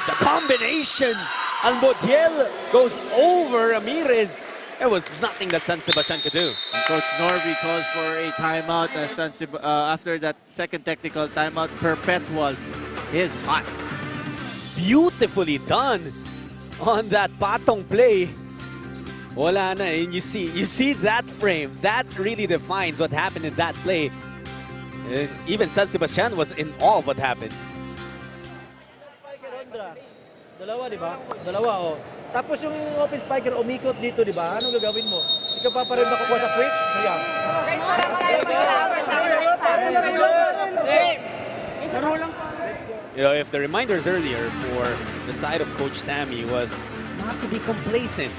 The combination! Almodiel goes over Ramirez. There was nothing that San Sebastian could do. And Coach Norby calls for a timeout as after that second technical timeout. Perpetual is hot. Beautifully done on that patong play. Wala na, and you see that frame. That really defines what happened in that play. And even San Sebastian was in awe of what happened. Dalawa, di ba? Dalawa, oh. Tapos yung open spiker umikot dito, di ba? Anong gagawin mo? Ikaw pa rin nakukuha sa quick? Sayang. You know, if the reminders earlier for the side of Coach Sammy was not to be complacent,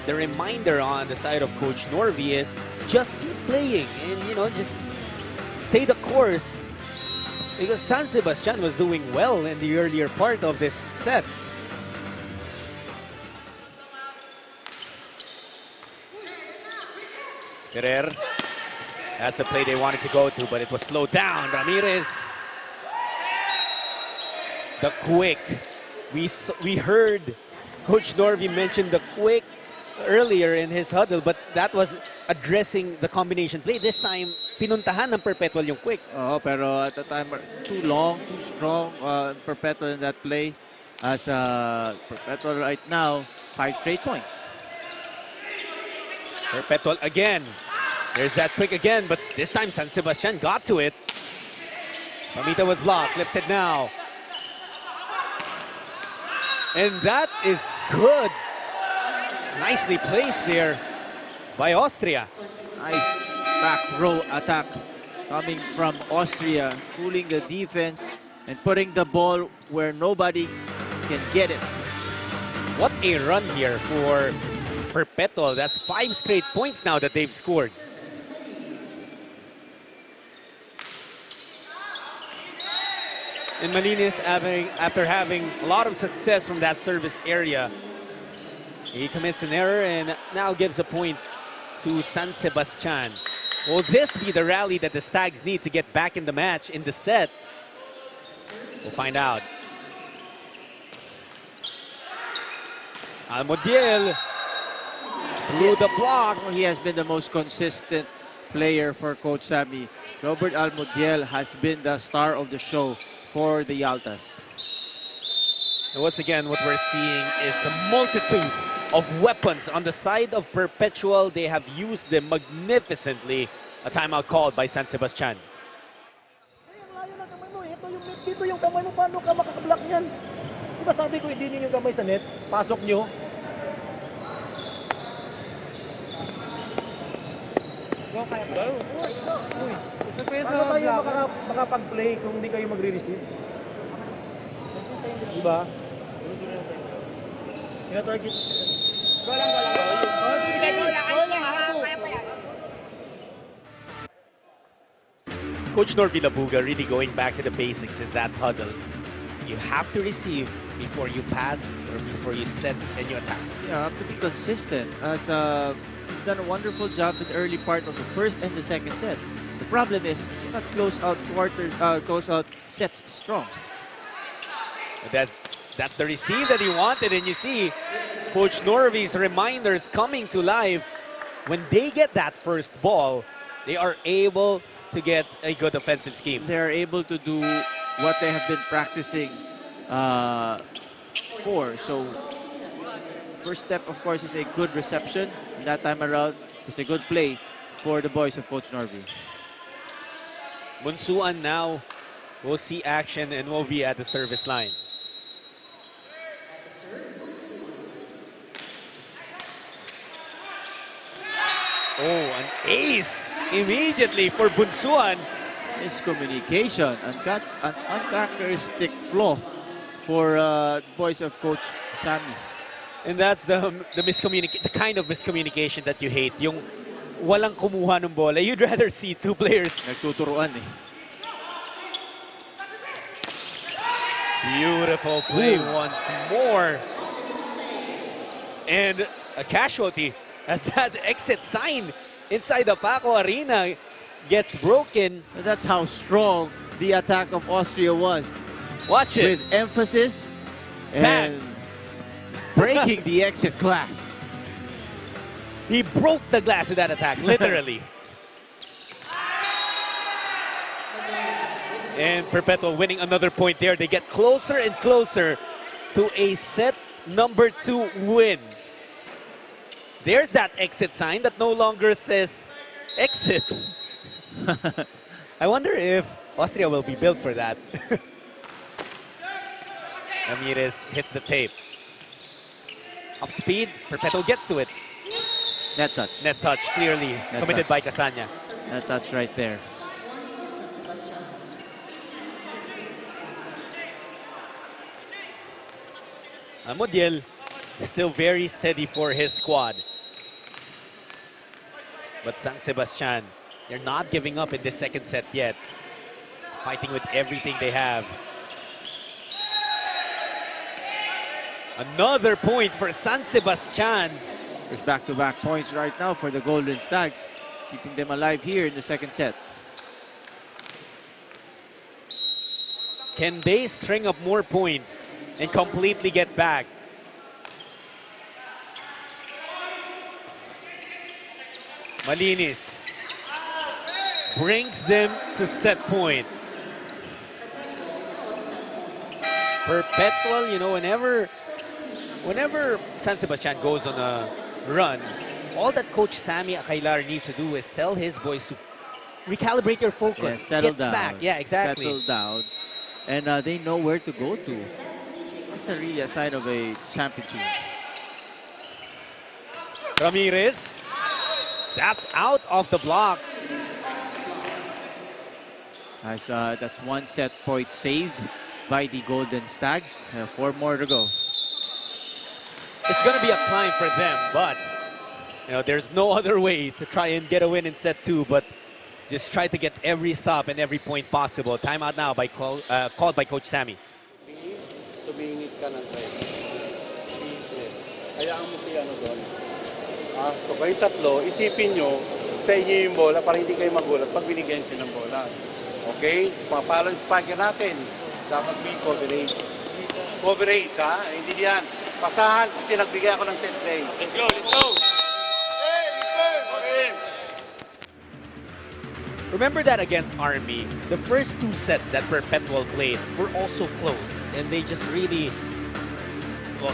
the reminder on the side of Coach Norby is just keep playing and, you know, just stay the course, because San Sebastian was doing well in the earlier part of this set. Ferrer. That's the play they wanted to go to, but it was slowed down. Ramirez. The quick. We heard Coach Norby mention the quick earlier in his huddle, but that was addressing the combination play. This time, pinuntahan ng Perpetual yung quick. Oh, pero at the time, too long, too strong, Perpetual in that play. As Perpetual right now, 5 straight points. Perpetual again. There's that quick again, but this time San Sebastian got to it. Pamita was blocked, lifted now. And that is good. Nicely placed there by Austria. Nice back row attack coming from Austria, cooling the defense and putting the ball where nobody can get it. What a run here for Perpetual. That's 5 straight points now that they've scored. And Malinis, after having a lot of success from that service area, he commits an error and now gives a point to San Sebastian. Will this be the rally that the Stags need to get back in the match, in the set? We'll find out. Almodiel through the block. He has been the most consistent player for Coach Sammy. Robert Almodiel has been the star of the show for the Yaltas. And once again, what we're seeing is the multitude of weapons on the side of Perpetual. They have used them magnificently. A timeout called by San Sebastian. Dito yung kamay mo, paano ka makakablock niyan? Diba sabi ko, hindi niyo yung kamay sa net, pasok niyo. Go, kaya ka. Uy, paano tayo makapag-play kung hindi kayo magre-receive? Diba? Ina-target. Go lang, go lang. Go lang, kaya pa yan. Coach Norby Labuga really going back to the basics in that huddle. You have to receive before you pass or before you set and you attack. Yeah, you have to be consistent. As you've done a wonderful job in the early part of the first and the second set. The problem is you not close out sets strong. That's the receive that he wanted, and you see Coach Norby's reminders coming to life. When they get that first ball, they are able to get a good offensive scheme. They are able to do what they have been practicing for. So, first step, of course, is a good reception. And that time around, it's a good play for the boys of Coach Norby. Bunsuan now will see action and will be at the service line. Oh, an ace immediately for Bunsuan. Miscommunication, an uncharacteristic flaw for boys of Coach Sammy. And that's the kind of miscommunication that you hate. Yung walang kumuha ng bola. You'd rather see two players nagtuturuan eh. Beautiful play once more. And a casualty as that exit sign inside the Paco Arena gets broken. That's how strong the attack of Austria was. Watch it. With emphasis and breaking the exit glass. He broke the glass with that attack, literally. And Perpetual winning another point there. They get closer and closer to a set number 2 win. There's that exit sign that no longer says exit. I wonder if Austria will be built for that. Ramirez hits the tape. Off speed, Perpetual gets to it. Net touch. Net touch, clearly committed by Casanya. Net touch right there. Almodiel is still very steady for his squad. But San Sebastian, they're not giving up in this second set yet. Fighting with everything they have. Another point for San Sebastian. There's back-to-back points right now for the Golden Stags. keeping them alive here in the second set. Can they string up more points and completely get back? Malinis brings them to set point. Perpetual, you know, whenever San Sebastian goes on a run, all that Coach Sammy Akailar needs to do is tell his boys to recalibrate your focus, Yeah, settle get down. back. Yeah, exactly. Settle down. And they know where to go to. That's really a sign of a champion team. Ramirez, that's out of the block. As that's one set point saved by the Golden Stags. 4 more to go. It's going to be a climb for them, but you know, there's no other way to try and get a win in set 2, but just try to get every stop and every point possible. Timeout now by called by Coach Sammy. Sumingit ka ng try. Hayaan mo si ano doon. So kayo tatlo, isipin nyo sa inyo yung bola para hindi kayo magulat pag binigyan sila ng bola. Okay? Pumapalo yung spiker natin. Dapat may coverage. Coverage, ha? Hindi yan. Pasahan kasi nagbigay ako ng set play. Let's go, let's go! Remember that against Army, the first 2 sets that Perpetual played were also close, and they just really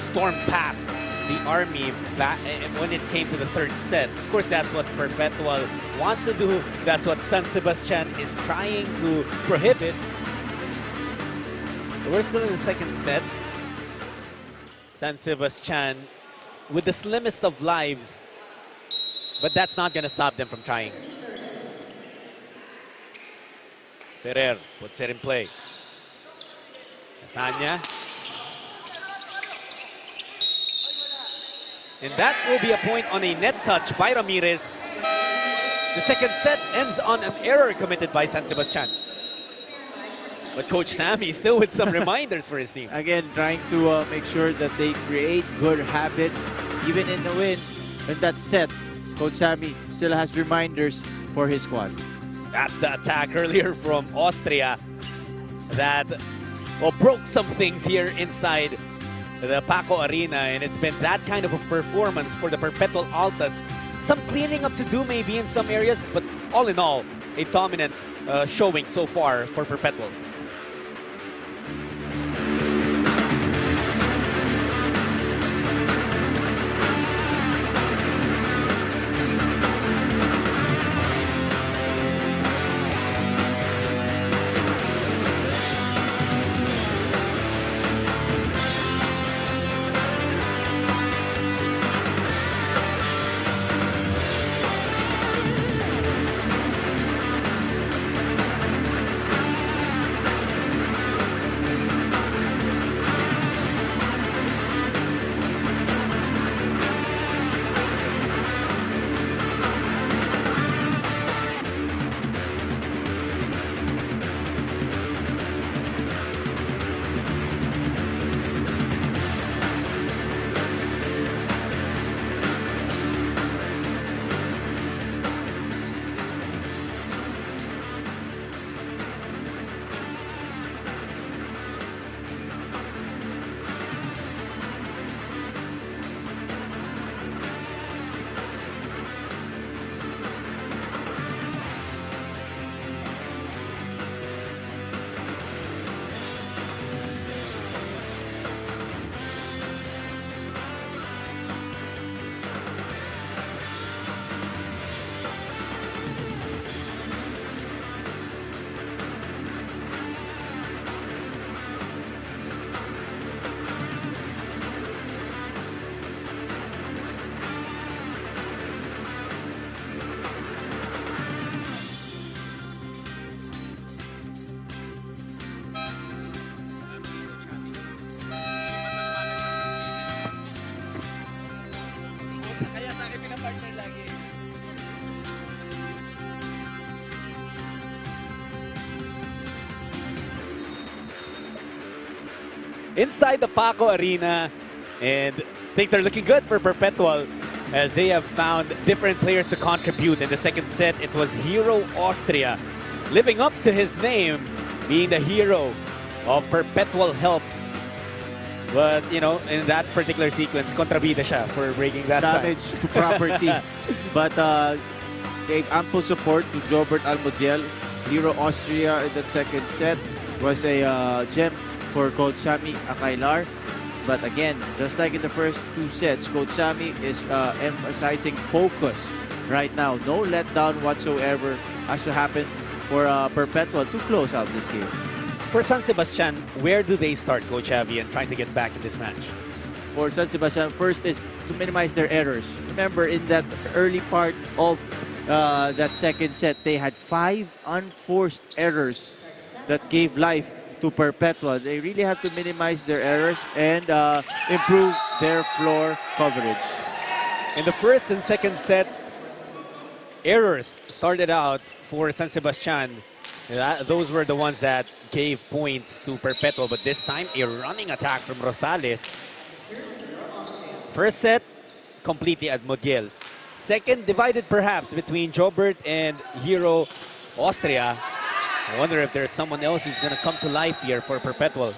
stormed past the Army when it came to the 3rd set. Of course, that's what Perpetual wants to do. That's what San Sebastian is trying to prohibit. We're still in the 2nd set. San Sebastian with the slimmest of lives, but that's not going to stop them from trying. Ferrer puts it in play. Asanya. And that will be a point on a net touch by Ramirez. The 2nd set ends on an error committed by San Sebastian. But Coach Sammy is still with some reminders for his team. Again, trying to make sure that they create good habits. Even in the win, in that set, Coach Sammy still has reminders for his squad. That's the attack earlier from Austria that broke some things here inside the Paco Arena, and it's been that kind of a performance for the Perpetual Altas. Some cleaning up to do maybe in some areas, but all in all, a dominant showing so far for Perpetual. Inside the Paco Arena, and things are looking good for Perpetual as they have found different players to contribute. In the second set, it was Hero Austria, living up to his name, being the hero of perpetual help. But, you know, in that particular sequence, kontrabida siya for breaking that damage side. to property. But gave ample support to Jobert Almudiel. Hero Austria in that second set was a gem for Coach Sammy Akailar. But again, just like in the first two sets, Coach Sammy is emphasizing focus right now. No letdown whatsoever has to happen for Perpetual to close out this game. For San Sebastian, where do they start, Coach Avi, and trying to get back in this match? For San Sebastian, first is to minimize their errors. Remember, in that early part of that second set, they had 5 unforced errors that gave life to Perpetual. They really have to minimize their errors and improve their floor coverage. In the first and second sets, errors started out for San Sebastian. Those were the ones that gave points to Perpetual, but this time a running attack from Rosales. First set, completely at Mudiel's. Second, divided perhaps between Jobert and Hero Austria. I wonder if there's someone else who's going to come to life here for Perpetual.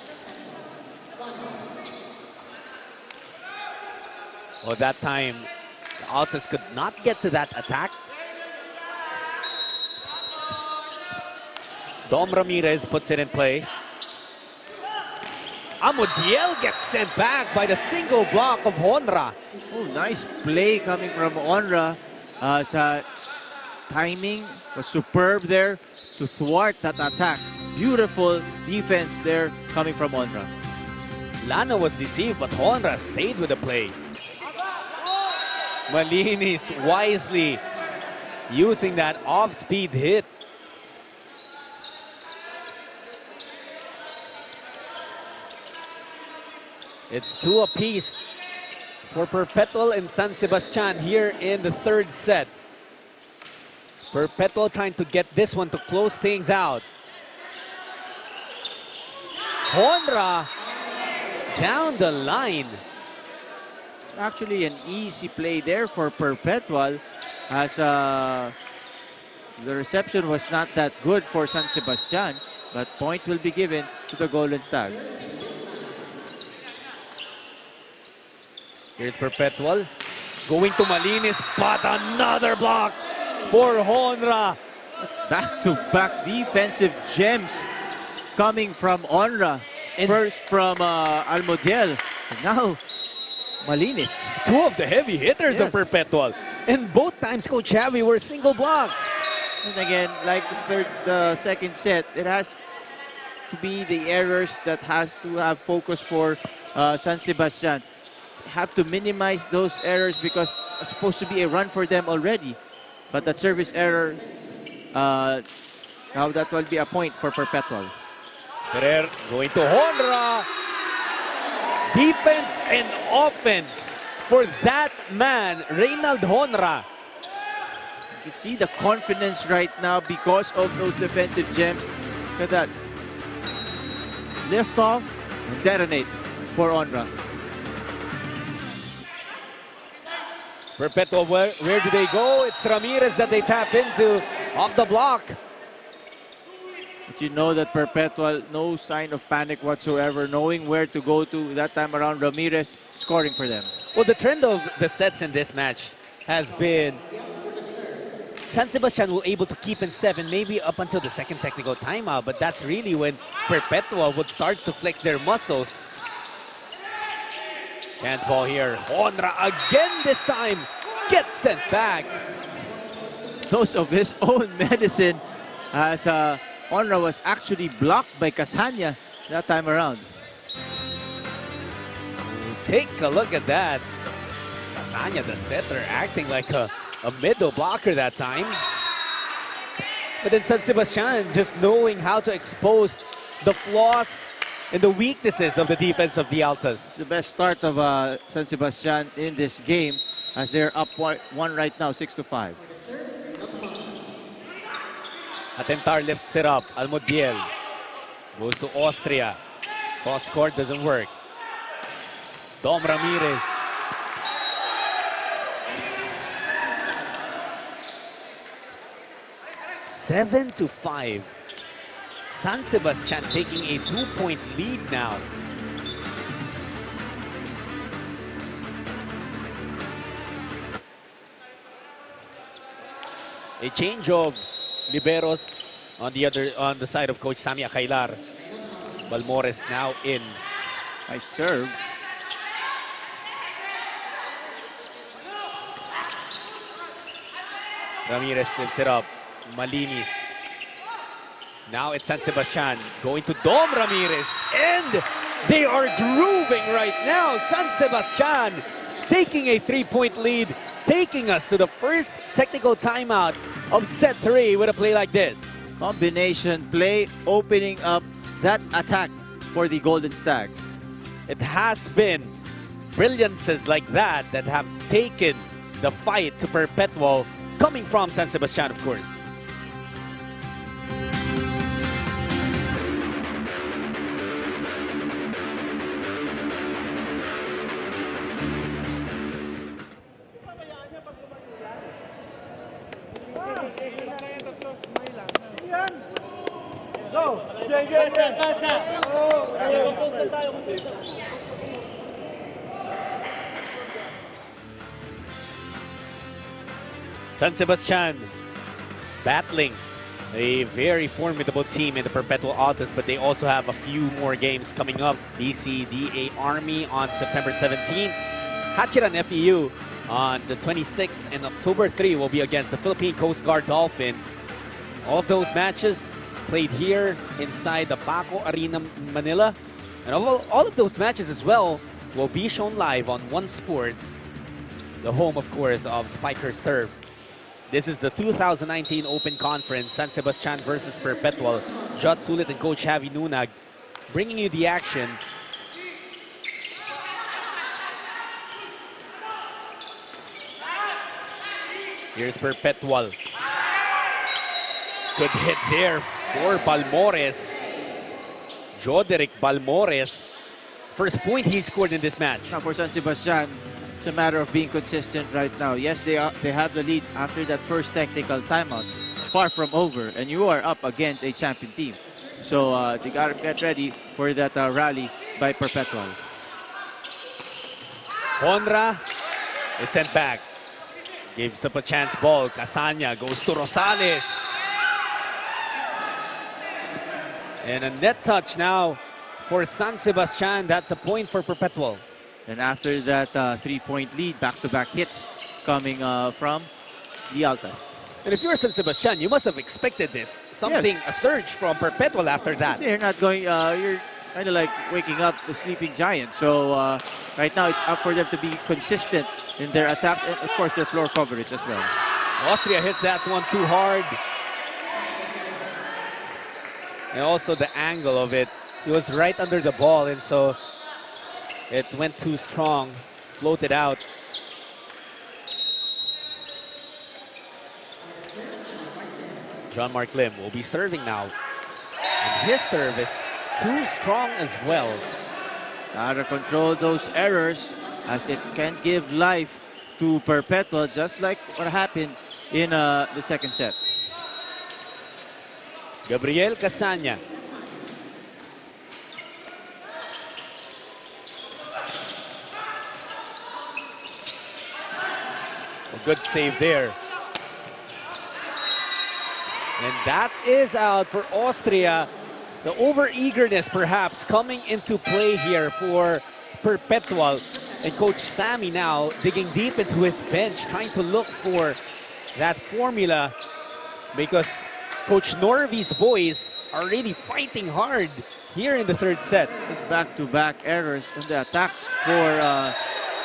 Well, that time, the Altas could not get to that attack. Dom Ramirez puts it in play. Amudiel gets sent back by the single block of Honra. Oh, nice play coming from Honra. Sa timing was superb there to thwart that attack. Beautiful defense there coming from Honra. Lana was deceived, but Honra stayed with the play. Malinis wisely using that off-speed hit. It's 2 apiece for Perpetual and San Sebastian here in the third set. Perpetual trying to get this one to close things out. Honra down the line. It's actually an easy play there for Perpetual, as the reception was not that good for San Sebastian, but point will be given to the Golden Stags. Here's Perpetual going to Malinis, but another block for Honra. Back-to-back defensive gems coming from Honra. First from Almudiel, and now Malinis. 2 of the heavy hitters of Yes. Perpetual. And both times, Coach Xavi, were single blocks. And again, like the second set, it has to be the errors that has to have focus for San Sebastian. Have to minimize those errors because it's supposed to be a run for them already. But that service error, now that will be a point for Perpetual. Ferrer going to Honra. Defense and offense for that man, Reynald Honra. You can see the confidence right now because of those defensive gems. Look at that. Lift off and detonate for Honra. Perpetual, where do they go? It's Ramirez that they tap into off the block. But you know that Perpetual, no sign of panic whatsoever, knowing where to go to that time around. Ramirez scoring for them. Well, the trend of the sets in this match has been San Sebastian will able to keep in step and maybe up until the second technical timeout, but that's really when Perpetual would start to flex their muscles. Chance ball here. Honra again this time gets sent back. Dose of his own medicine, as Honra was actually blocked by Casania that time around. Take a look at that. Casania, the setter, acting like a middle blocker that time. But then San Sebastian just knowing how to expose the flaws and the weaknesses of the defense of the Altas. It's the best start of San Sebastian in this game, as they're up 1 right now, 6-5. Atentar lifts it up. Almudiel goes to Austria. Cross court doesn't work. Dom Ramirez. 7-5. San Sebastian taking a 2-point lead now. A change of liberos on the side of Coach Sammy Akailar. Balmores now in. Nice serve. Ramirez lifts it up. Malinis. Now it's San Sebastian going to Dom Ramirez. And they are grooving right now. San Sebastian taking a 3-point lead, taking us to the first technical timeout of set 3 with a play like this. Combination play opening up that attack for the Golden Stags. It has been brilliances like that that have taken the fight to Perpetual, coming from San Sebastian, of course. San Sebastian battling a very formidable team in the Perpetual Autos, but they also have a few more games coming up. BCDA Army on September 17th. Hachiran FEU on the 26th, and October 3 will be against the Philippine Coast Guard Dolphins. All of those matches played here inside the Paco Arena, Manila. And all of those matches as well will be shown live on One Sports, the home, of course, of Spikers Turf. This is the 2019 Open Conference, San Sebastian versus Perpetual. Jud Sulit and Coach Javi Nunag bringing you the action. Here's Perpetual. Good hit there for Balmores. Joderick Balmores. First point he scored in this match. Now for San Sebastian, it's a matter of being consistent right now. Yes, they have the lead after that first technical timeout. It's far from over, and you are up against a champion team. So they got to get ready for that rally by Perpetual. Honra is sent back. Gives up a chance ball. Casanya goes to Rosales. And a net touch now for San Sebastian. That's a point for Perpetual. And after that 3-point lead, back-to-back hits coming from the Altas. And if you're San Sebastian, you must have expected this. Something, Yes. a surge from Perpetual after that. You're not going, you're kind of like waking up the sleeping giant. So right now it's up for them to be consistent in their attacks and of course their floor coverage as well. Austria hits that one too hard. And also the angle of it. It was right under the ball, and so it went too strong, floated out. John Mark Lim will be serving now. And his service too strong as well. Gotta control those errors as it can give life to Perpetual, just like what happened in the second set. Gabriel Casanya. A good save there. And that is out for Austria. The over-eagerness perhaps coming into play here for Perpetual. And Coach Sammy now digging deep into his bench, trying to look for that formula, because Coach Norvy's boys are really fighting hard here in the third set. Just back-to-back errors in the attacks for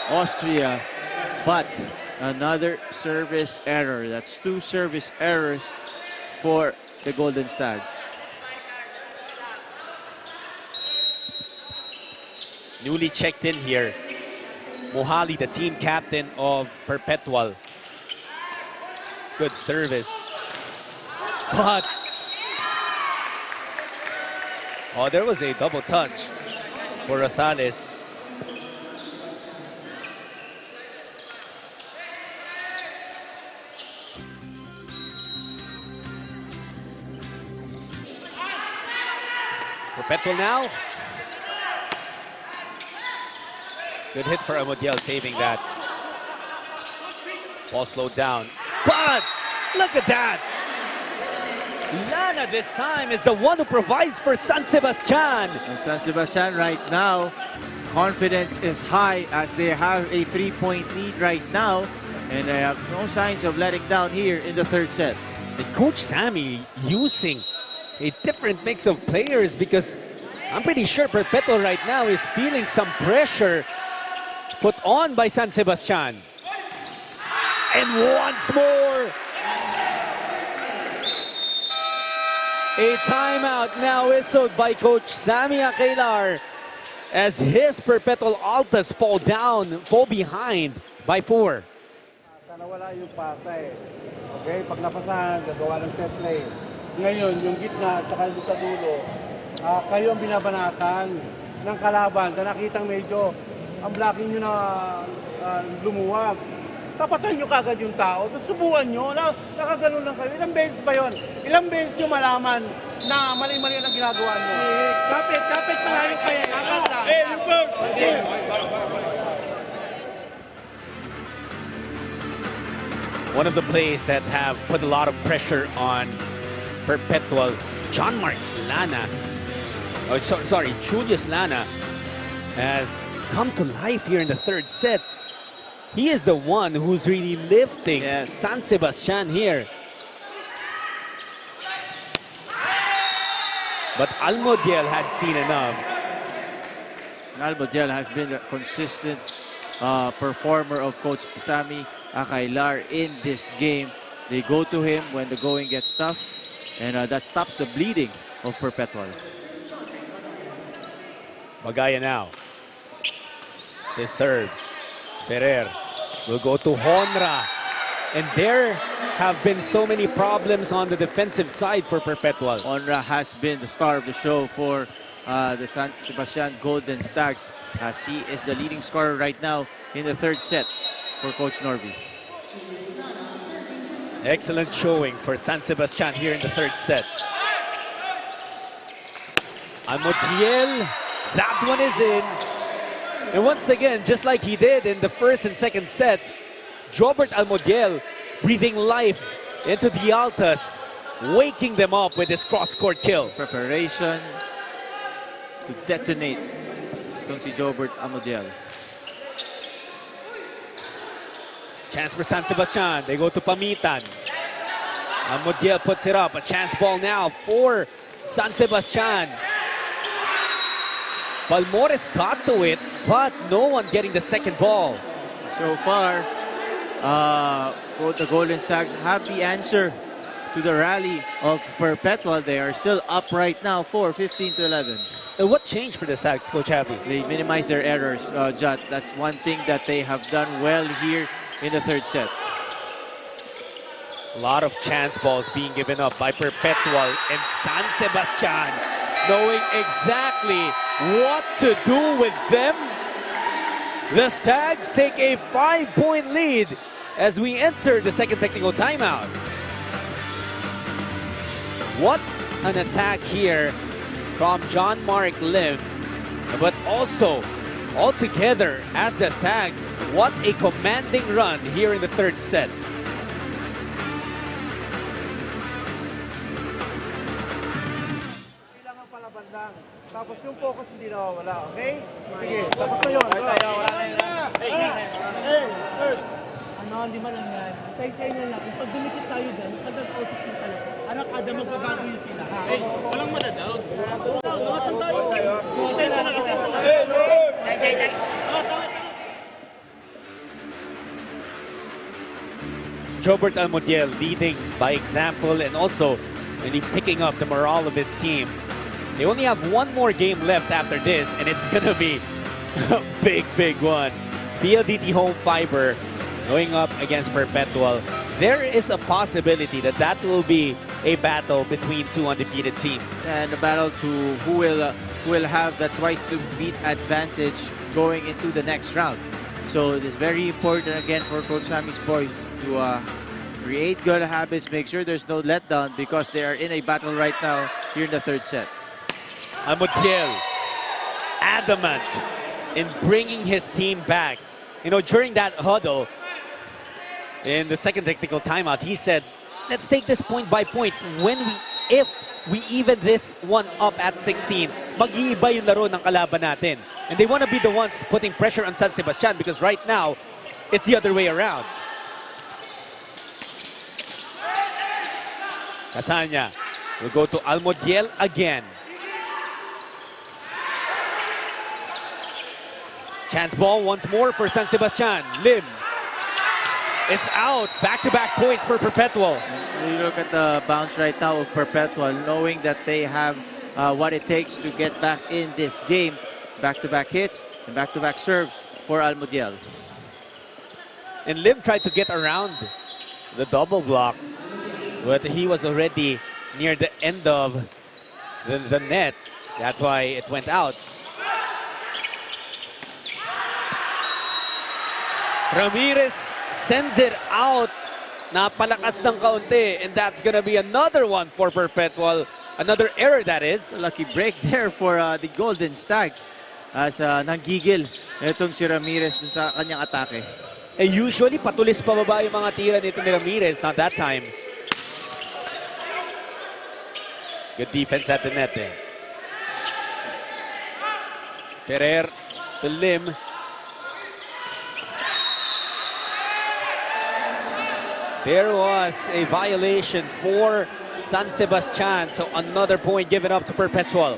Austria, but another service error. That's 2 service errors for the Golden Stags. Newly checked in here, Mohali, the team captain of Perpetual. Good service. But, oh, there was a double touch for Rosales. Perpetual now. Good hit for Amodiel, saving that. Ball slowed down. But look at that. Lana this time is the one who provides for San Sebastian. And San Sebastian right now, confidence is high as they have a 3-point lead right now. And they have no signs of letting down here in the third set. And Coach Sammy using a different mix of players because I'm pretty sure Perpetual right now is feeling some pressure put on by San Sebastian. And once more, a timeout now whistled by Coach Sammy Aquilar as his Perpetual Altas fall behind by 4. Nawala yung pasa eh. Okay, pag napasahan, gagawa ng set play. Ngayon, yung gitna at saka yung sa dulo, kayo ang binabanatan ng kalaban na nakitang medyo ang blocking nyo na lumuwag. Tapatan nyo kagad yung tao, tapos subukan nyo, nakaganon lang kayo. Ilang beses ba yun? Ilang beses nyo malaman na mali-mali ang ginagawa nyo? Kapit malayo kayo. Yung bounce! One of the plays that have put a lot of pressure on Perpetual, John Mark Lana, Julius Lana has come to life here in the third set. He is the one who's really lifting San Sebastian here. But Almodiel had seen enough. Almodiel has been a consistent performer of Coach Sammy Aquilar in this game. They go to him when the going gets tough, and that stops the bleeding of Perpetual. Magaya now. His serve. Ferrer will go to Honra. And there have been so many problems on the defensive side for Perpetual. Honra has been the star of the show for the San Sebastian Golden Stags, as he is the leading scorer right now in the third set for Coach Norby. Excellent showing for San Sebastian here in the third set. Almodiel, that one is in. And once again, just like he did in the first and second sets, Jobert Almodiel breathing life into the Altas, waking them up with his cross-court kill. Preparation to detonate itong si Jobert Almodiel. Chance for San Sebastian. They go to Pamitan. Almodiel puts it up. A chance ball now for San Sebastian. Balmores got to it, but no one getting the second ball. So far, the Golden Stags have the answer to the rally of Perpetual. They are still up right now for 15-11. What changed for the Stags, Coach Javi? They minimize their errors, Jat. That's one thing that they have done well here in the third set. A lot of chance balls being given up by Perpetual, and San Sebastian knowing exactly what to do with them. The Stags take a 5-point lead as we enter the second technical timeout. What an attack here from John Mark Lim, but also altogether as the Stags, what a commanding run here in the third set. Kailangan palaban lang. Tapos yung focus hindi nawawala, okay? Sige, tapos na yun. Wala na yun. Ano, lima lang yan. Isa-isa niya lang. Pag dumikit tayo dyan, pag-nag-ausap na tayo, anak-ada magbabago yun sila. Walang maladaw. Nawatan tayo. Isa-isa lang, isa-isa lang. Jobert Almodiel leading by example and also really picking up the morale of his team. They only have one more game left after this, and it's gonna be a big one. PLDT Home Fiber going up against Perpetual. There is a possibility that that will be a battle between two undefeated teams. And a battle to who will have that twice to beat advantage going into the next round. So it is very important again for Coach Sammy's boys to create good habits, make sure there's no letdown because they are in a battle right now here in the third set. Almutiel, adamant in bringing his team back. You know, during that huddle, in the second technical timeout, he said, let's take this point by point. If we even this one up at 16, mag-iiba yung laro ng kalaban natin. And they want to be the ones putting pressure on San Sebastian because right now, it's the other way around. Casanya will go to Almutiel again. Chance ball once more for San Sebastian. Lim. It's out. Back-to-back points for Perpetual. So you look at the bounce right now of Perpetual, knowing that they have what it takes to get back in this game. Back-to-back hits and back-to-back serves for Almutiel. And Lim tried to get around the double block, but he was already near the end of the net. That's why it went out. Ramirez sends it out. Napalakas ng kaunti. And that's going to be another one for Perpetual. Another error, that is. A lucky break there for the Golden Stags. As nanggigil itong si Ramirez dun sa kanyang atake. And usually, patulis pababa yung mga tira nito ni Ramirez. Not that time. Good defense at the net. Ferrer to Lim. There was a violation for San Sebastian. So another point given up to Perpetual.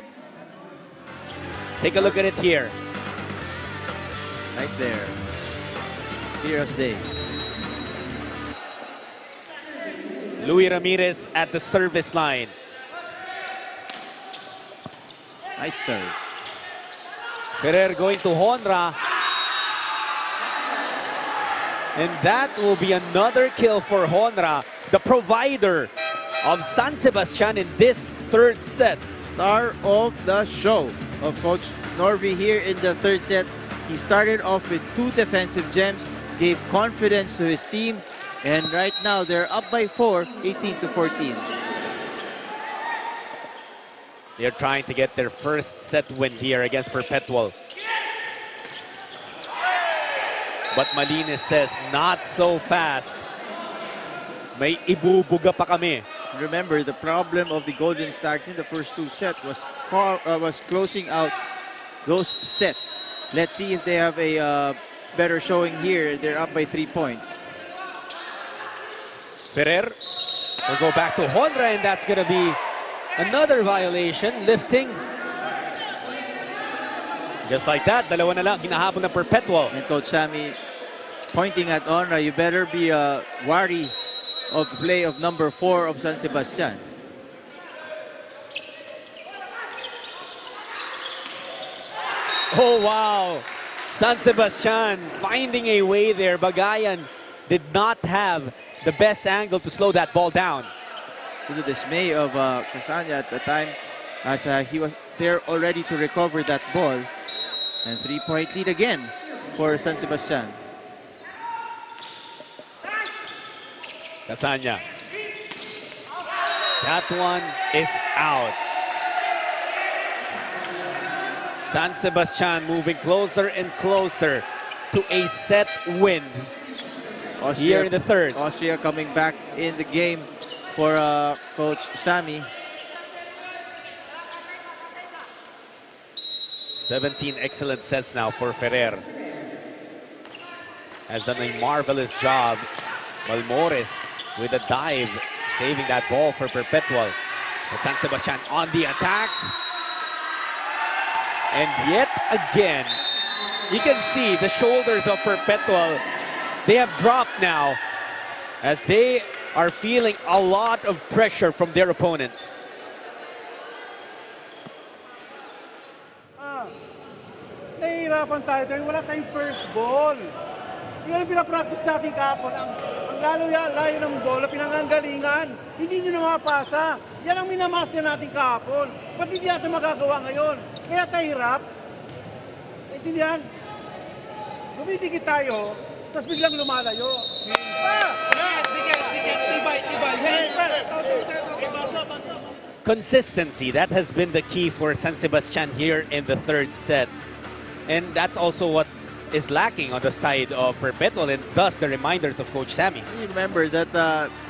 Take a look at it here. Right there. Clear as day. Luis Ramirez at the service line. Nice serve. Ferrer going to Honra. And that will be another kill for Honra, the provider of San Sebastian in this third set. Star of the show of Coach Norby here in the third set. He started off with 2 defensive gems, gave confidence to his team, and right now they're up by 4, 18-14. They're trying to get their first set win here against Perpetual. But Malines says, not so fast. May ibubuga pa kami. Remember, the problem of the Golden Stags in the first 2 sets was closing out those sets. Let's see if they have a better showing here. They're up by 3 points. Ferrer will go back to Honra, and that's going to be another violation. Lifting. Just like that, dalawa na lang hinahabol na Perpetual. And Coach Sammy pointing at Honra, you better be wary of the play of number 4 of San Sebastian. Oh, wow. San Sebastian finding a way there. Bagayan did not have the best angle to slow that ball down. To the dismay of Casanya at the time, as he was there already to recover that ball. And 3-point lead again for San Sebastian. Casanya. That one is out. San Sebastian moving closer and closer to a set win here in the third. Austria coming back in the game for Coach Sammy. 17 excellent sets now for Ferrer. Has done a marvelous job. Malmores with a dive, saving that ball for Perpetual. But San Sebastian on the attack. And yet again, you can see the shoulders of Perpetual. They have dropped now as they are feeling a lot of pressure from their opponents. Nahihirapan tayo dahil wala tayong first ball. Yan ang pinapractice natin kahapon. Ang layo ng bola, pinanganggalingan. Hindi nyo na mapasa. Yan ang minamaster natin kahapon. Ba't hindi natin magagawa ngayon? Kaya tayo hirap. Intindihan? Gumidikit tayo, tapos biglang lumalayo. Dikit. Tibay. Consistency, that has been the key for San Sebastian here in the third set. And that's also what is lacking on the side of Perpetual, and thus the reminders of Coach Sammy. Remember that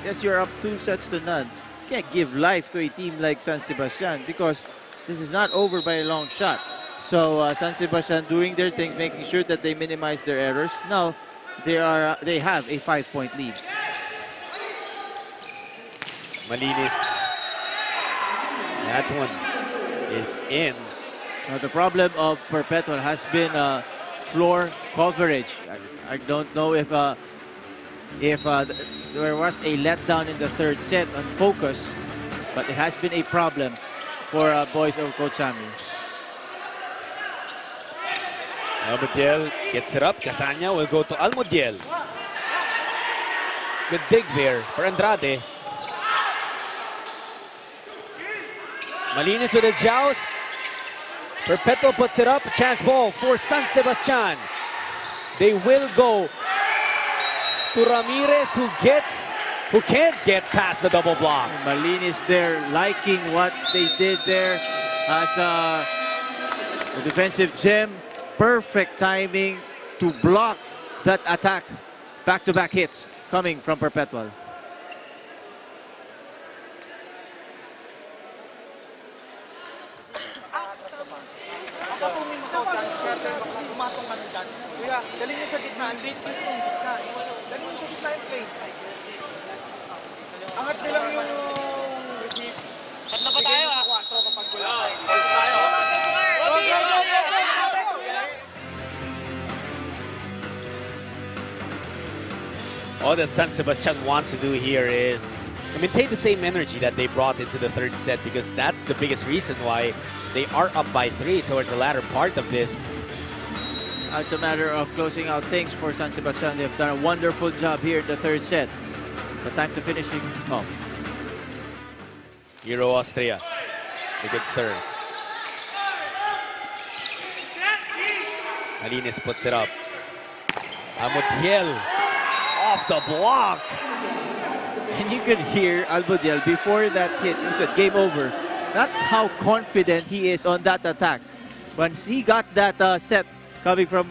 yes, you're up 2-0. You can't give life to a team like San Sebastian because this is not over by a long shot. So San Sebastian doing their things, making sure that they minimize their errors. Now they have a 5-point lead. Malinis. That one is in. Now the problem of Perpetual has been floor coverage. I don't know if there was a letdown in the third set on focus, but it has been a problem for boys of Coach Sammy. Almudiel gets it up. Casanya will go to Almudiel. Good dig there for Andrade. Malinis with a joust. Perpetual puts it up. A chance ball for San Sebastian. They will go to Ramirez, who can't get past the double block. Malinis there liking what they did there as a defensive gem. Perfect timing to block that attack. Back-to-back hits coming from Perpetual. Kuya, dali nyo sa gitna. Ang late dito yung gitna. Dali nyo sa gitna yung play. Angat silang yung receive. Tatlo pa tayo ha? Kapag wala tayo. All that San Sebastian wants to do here is maintain the same energy that they brought into the third set, because that's the biggest reason why they are up by 3 towards the latter part of this. It's a matter of closing out things for San Sebastian. They've done a wonderful job here in the third set. The time to finish it off. Hero Austria. A good serve. Malinis puts it up. Almudiel off the block. And you could hear Almudiel before that hit. He said, game over. That's how confident he is on that attack. Once he got that set coming from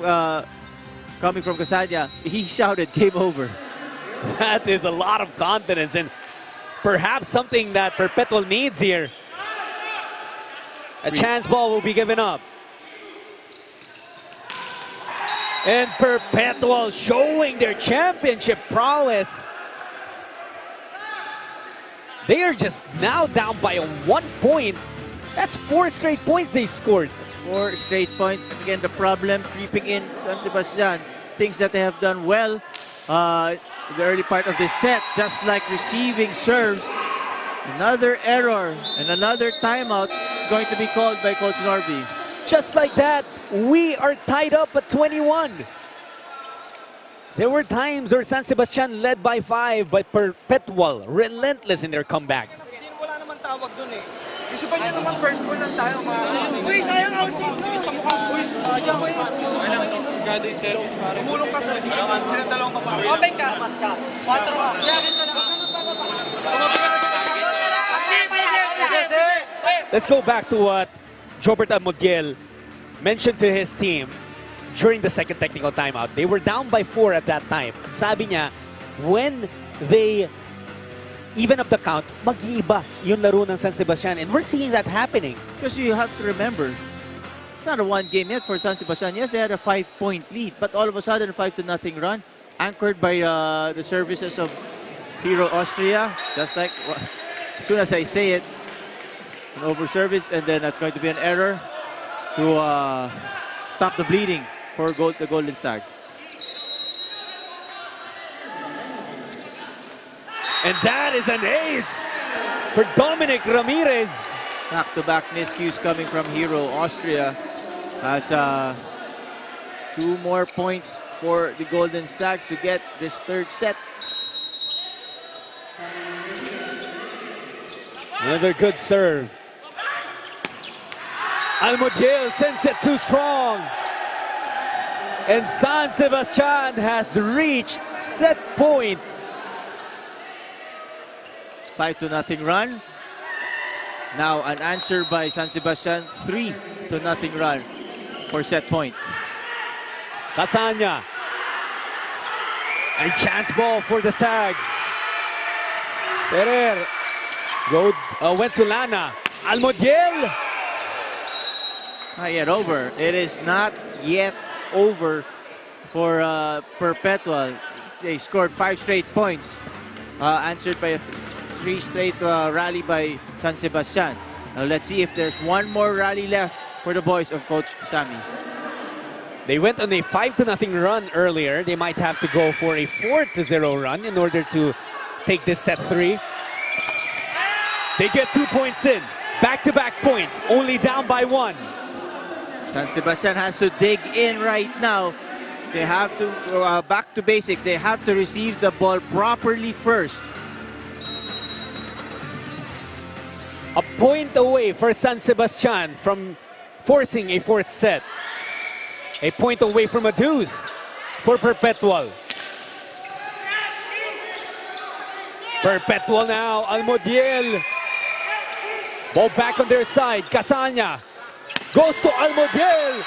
Casanya, he shouted, game over. That is a lot of confidence, and perhaps something that Perpetual needs here. A chance ball will be given up. And Perpetual showing their championship prowess. They are just now down by 1 point. That's 4 straight points they scored. 4 straight points. And again, the problem creeping in San Sebastian. Things that they have done well in the early part of the set, just like receiving serves. Another error and another timeout going to be called by Coach Norby. Just like that, we are tied up at 21. There were times where San Sebastian led by 5, but Perpetual relentless in their comeback. Wala naman tawag dun eh. Gusto pa niya naman first goal lang tayo. Uy, sayang outside na. Sa mukha. Uy, sayang eh. Sayang. Gado yung service pare. Umulong ka sa silang dalawang kapatid. Open ka. Mas ka. 4 ka. Let's go back to what Jobert Almudiel mentioned to his team during the second technical timeout. They were down by 4 at that time. Sabi niya, when they even up the count, mag-iiba yung laro ng San Sebastian. And we're seeing that happening. Because you have to remember, it's not a 1 game yet for San Sebastian. Yes, they had a 5-point lead, but all of a sudden, a 5-0 run, anchored by the services of Hero Austria. Just like, as soon as I say it, an over service, and then that's going to be an error to stop the bleeding for the Golden Stags. And that is an ace for Dominic Ramirez. Back-to-back miscues coming from Hero Austria. Has 2 more points for the Golden Stags to get this third set. Another good serve. Almudiel sends it too strong. And San Sebastian has reached set point. 5-0 run. Now an answer by San Sebastian, 3-0 run for set point. Casanya. A chance ball for the Stags. Ferrer went to Lana. Almodiel. Not yet over. It is not yet over for Perpetual. They scored 5 straight points, answered by a 3 straight rally by San Sebastian. Now let's see if there's one more rally left for the boys of Coach Sammy. They went on a 5-0 run earlier. They might have to go for a 4-0 run in order to take this set 3. They get 2 points in. Back-to-back points, only down by 1. San Sebastian has to dig in right now. They have to go back to basics. They have to receive the ball properly first. A point away for San Sebastian from forcing a 4th set. A point away from a deuce for Perpetual. Perpetual now, Almodiel. Ball back on their side, Casanya. Goes to Almodiel,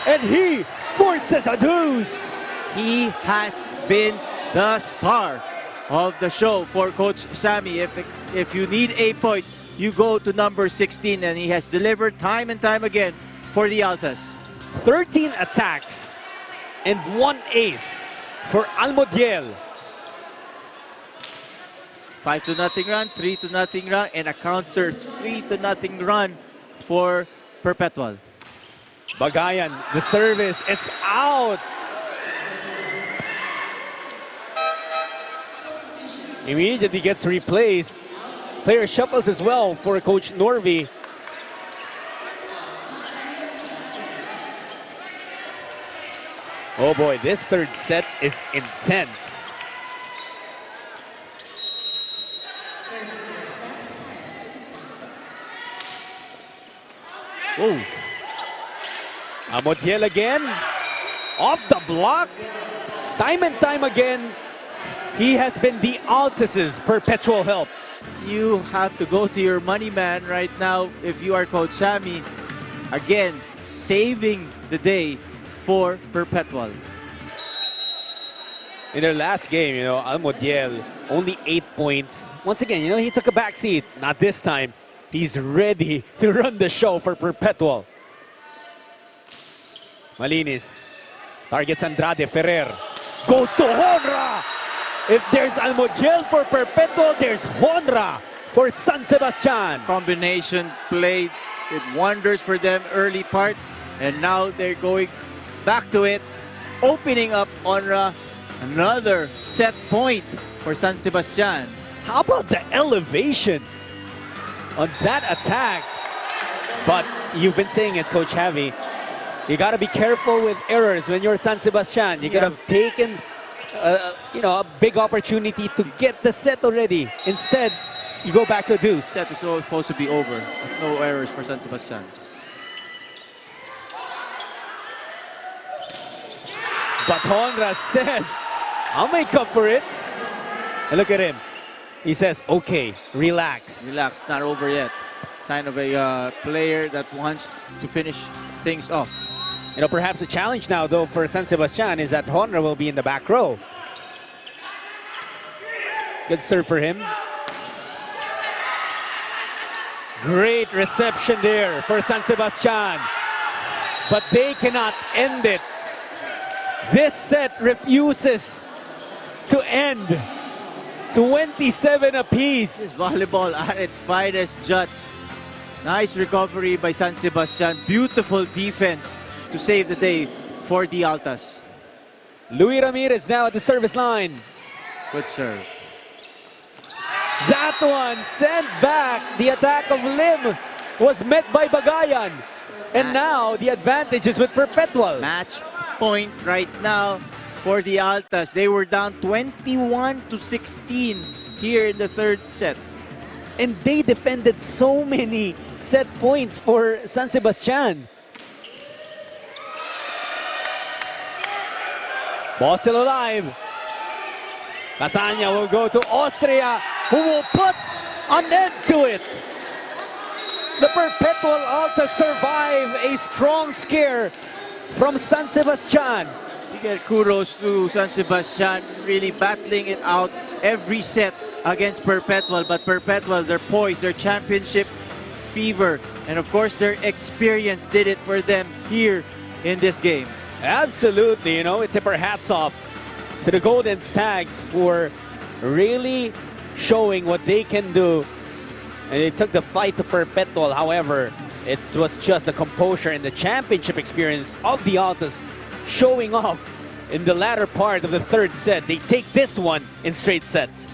and he forces a deuce. He has been the star of the show for Coach Sammy. If you need a point, you go to number 16, and he has delivered time and time again for the Altas. 13 attacks and 1 ace for Almodiel. 5-0 run, 3-0 run, and a counter 3-0 run for Perpetual. Bagayan, the service, it's out. Immediately gets replaced. Player shuffles as well for Coach Norby. Oh boy, this 3rd set is intense. Oh. Almodiel again. Off the block. Time and time again, he has been the Altas' perpetual help. You have to go to your money man right now if you are Coach Sammy. Again, saving the day for Perpetual. In their last game, Almodiel, only 8 points. Once again, he took a back seat. Not this time. He's ready to run the show for Perpetual. Malinis. Targets Andrade. Ferrer. Goes to Honra. If there's Almodiel for Perpetual, there's Honra for San Sebastian. Combination play did wonders for them early part. And now they're going back to it. Opening up Honra. Another set point for San Sebastian. How about the elevation on that attack? But you've been saying it, Coach Javi. You got to be careful with errors when you're San Sebastian. You could have taken, a big opportunity to get the set already. Instead, you go back to a deuce. Set is supposed to be over. With no errors for San Sebastian. But Honra says, I'll make up for it. And look at him. He says, okay, relax. Relax, not over yet. Sign of a player that wants to finish things off. Perhaps a challenge now, though, for San Sebastian is that Honra will be in the back row. Good serve for him. Great reception there for San Sebastian. But they cannot end it. This set refuses to end. 27 apiece. This volleyball at its finest, Jut. Nice recovery by San Sebastian. Beautiful defense to save the day for the Altas. Luis Ramirez now at the service line. Good serve. That one sent back. The attack of Lim was met by Bagayan. And now the advantage is with Perpetual. Match point right now for the Altas. They were down 21-16 here in the 3rd set. And they defended so many set points for San Sebastian. Ball still alive. Casanya will go to Austria, who will put an end to it. The Perpetual Altas survive a strong scare from San Sebastian. You get kudos to San Sebastian, really battling it out every set against Perpetual. But Perpetual, their poise, their championship fever, and of course their experience did it for them here in this game. Absolutely, you know, we tip our hats off to the Golden Stags for really showing what they can do. And they took the fight to Perpetual. However, it was just the composure and the championship experience of the Altas showing off in the latter part of the third set. They take this one in straight sets.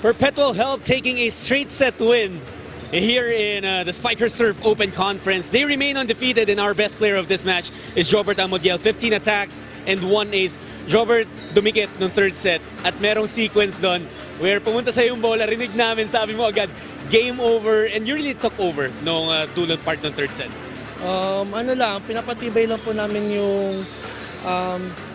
Perpetual Help taking a straight set win here in the Spiker Surf Open Conference. They remain undefeated, and our best player of this match is Jobert Almodiel. 15 attacks and 1 ace. Jobert dumikit nung third set at merong sequence doon where pumunta sa yung bola, rinig namin, sabi mo agad, game over, and you really took over nung dulot part ng third set. Ano lang, pinapatibay lang po namin yung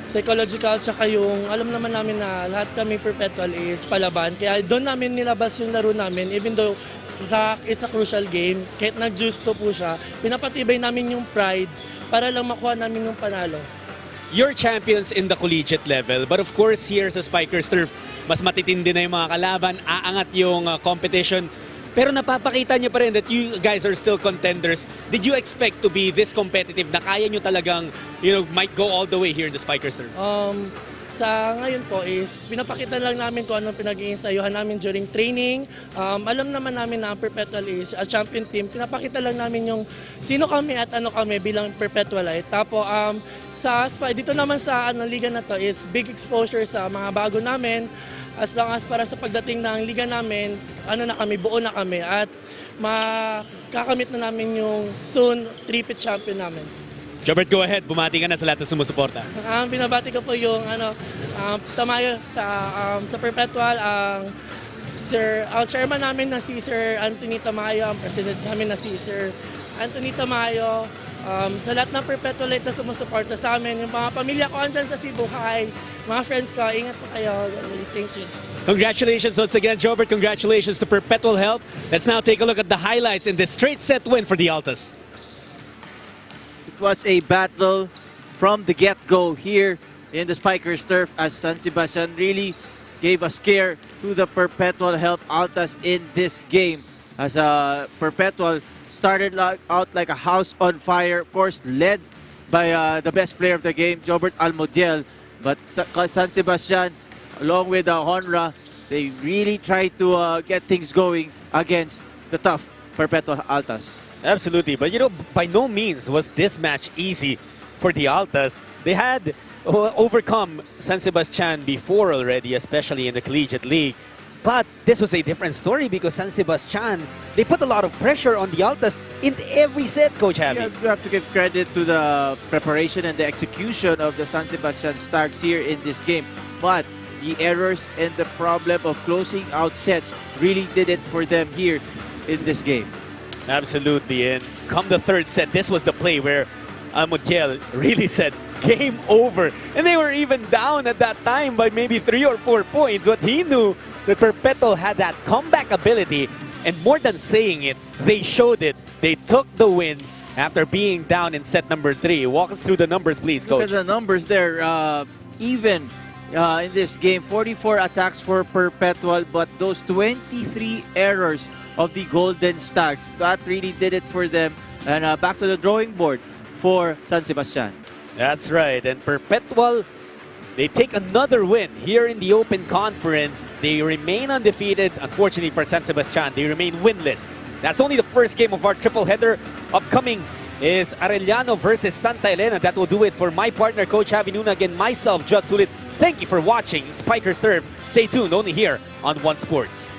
psychological, tsaka yung alam naman namin na lahat kami Perpetual is palaban. Kaya doon namin nilabas yung laro namin, even though it's a crucial game, kahit nag-justo po siya, pinapatibay namin yung pride para lang makuha namin yung panalo. You're champions in the collegiate level, but of course here sa Spikers Turf, mas matitindi na yung mga kalaban, aangat yung competition. Pero napapakita niyo pa rin that you guys are still contenders. Did you expect to be this competitive na kaya niyo talagang, you know, might go all the way here in the Spikers Turf? Sa ngayon po is pinapakita lang namin kung anong pinag-iinsayuhan namin during training. Alam naman namin na ang Perpetual is a champion team. Pinapakita lang namin yung sino kami at ano kami bilang Perpetualite. Tapos dito naman sa liga na to is big exposure sa mga bago namin. As long as para sa pagdating ng liga namin, buo na kami at makakamit na namin yung soon three-peat champion namin. Jobert, go ahead. Bumati ka na sa lahat ng sumusuporta. Binabati ko po yung tamayo sa Perpetual, ang chairman namin na si Sir Anthony Tamayo, ang president namin na si Sir Anthony Tamayo, sa lahat ng Perpetualite na sumusuporta sa amin, yung mga pamilya ko andyan sa Cebu, hi, mga friends ko, ingat po kayo. Thank you. Congratulations once again, Jobert. Congratulations to Perpetual Help. Let's now take a look at the highlights in this straight set win for the Altas. It was a battle from the get-go here in the Spikers Turf as San Sebastian really gave a scare to the Perpetual Help Altas in this game. As Perpetual started out like a house on fire, of course, led by the best player of the game, Jobert Almodiel. But San Sebastian, along with Honra, they really tried to get things going against the tough Perpetual Altas. Absolutely, but you know, by no means was this match easy for the Altas. They had overcome San Sebastian before already, especially in the Collegiate League. But this was a different story because San Sebastian, they put a lot of pressure on the Altas in every set, Coach Javi. Yeah, you have to give credit to the preparation and the execution of the San Sebastian Stags here in this game. But the errors and the problem of closing out sets really did it for them here in this game. Absolutely, and come the third set, this was the play where Almodiel really said, game over. And they were even down at that time by maybe 3 or 4 points. But he knew that Perpetual had that comeback ability, and more than saying it, they showed it. They took the win after being down in set number 3. Walk us through the numbers, please, Coach. Look at the numbers there. Even in this game. 44 attacks for Perpetual, but those 23 errors of the Golden Stags, that really did it for them. And back to the drawing board for San Sebastian. That's right. And Perpetual, they take another win here in the Open Conference. They remain undefeated. Unfortunately for San Sebastian, they remain winless. That's only the first game of our triple header. Upcoming is Arellano versus Santa Elena. That will do it for my partner, Coach Javi Nuna. Again, myself, Judd Sulit. Thank you for watching Spikers Turf. Stay tuned only here on One Sports.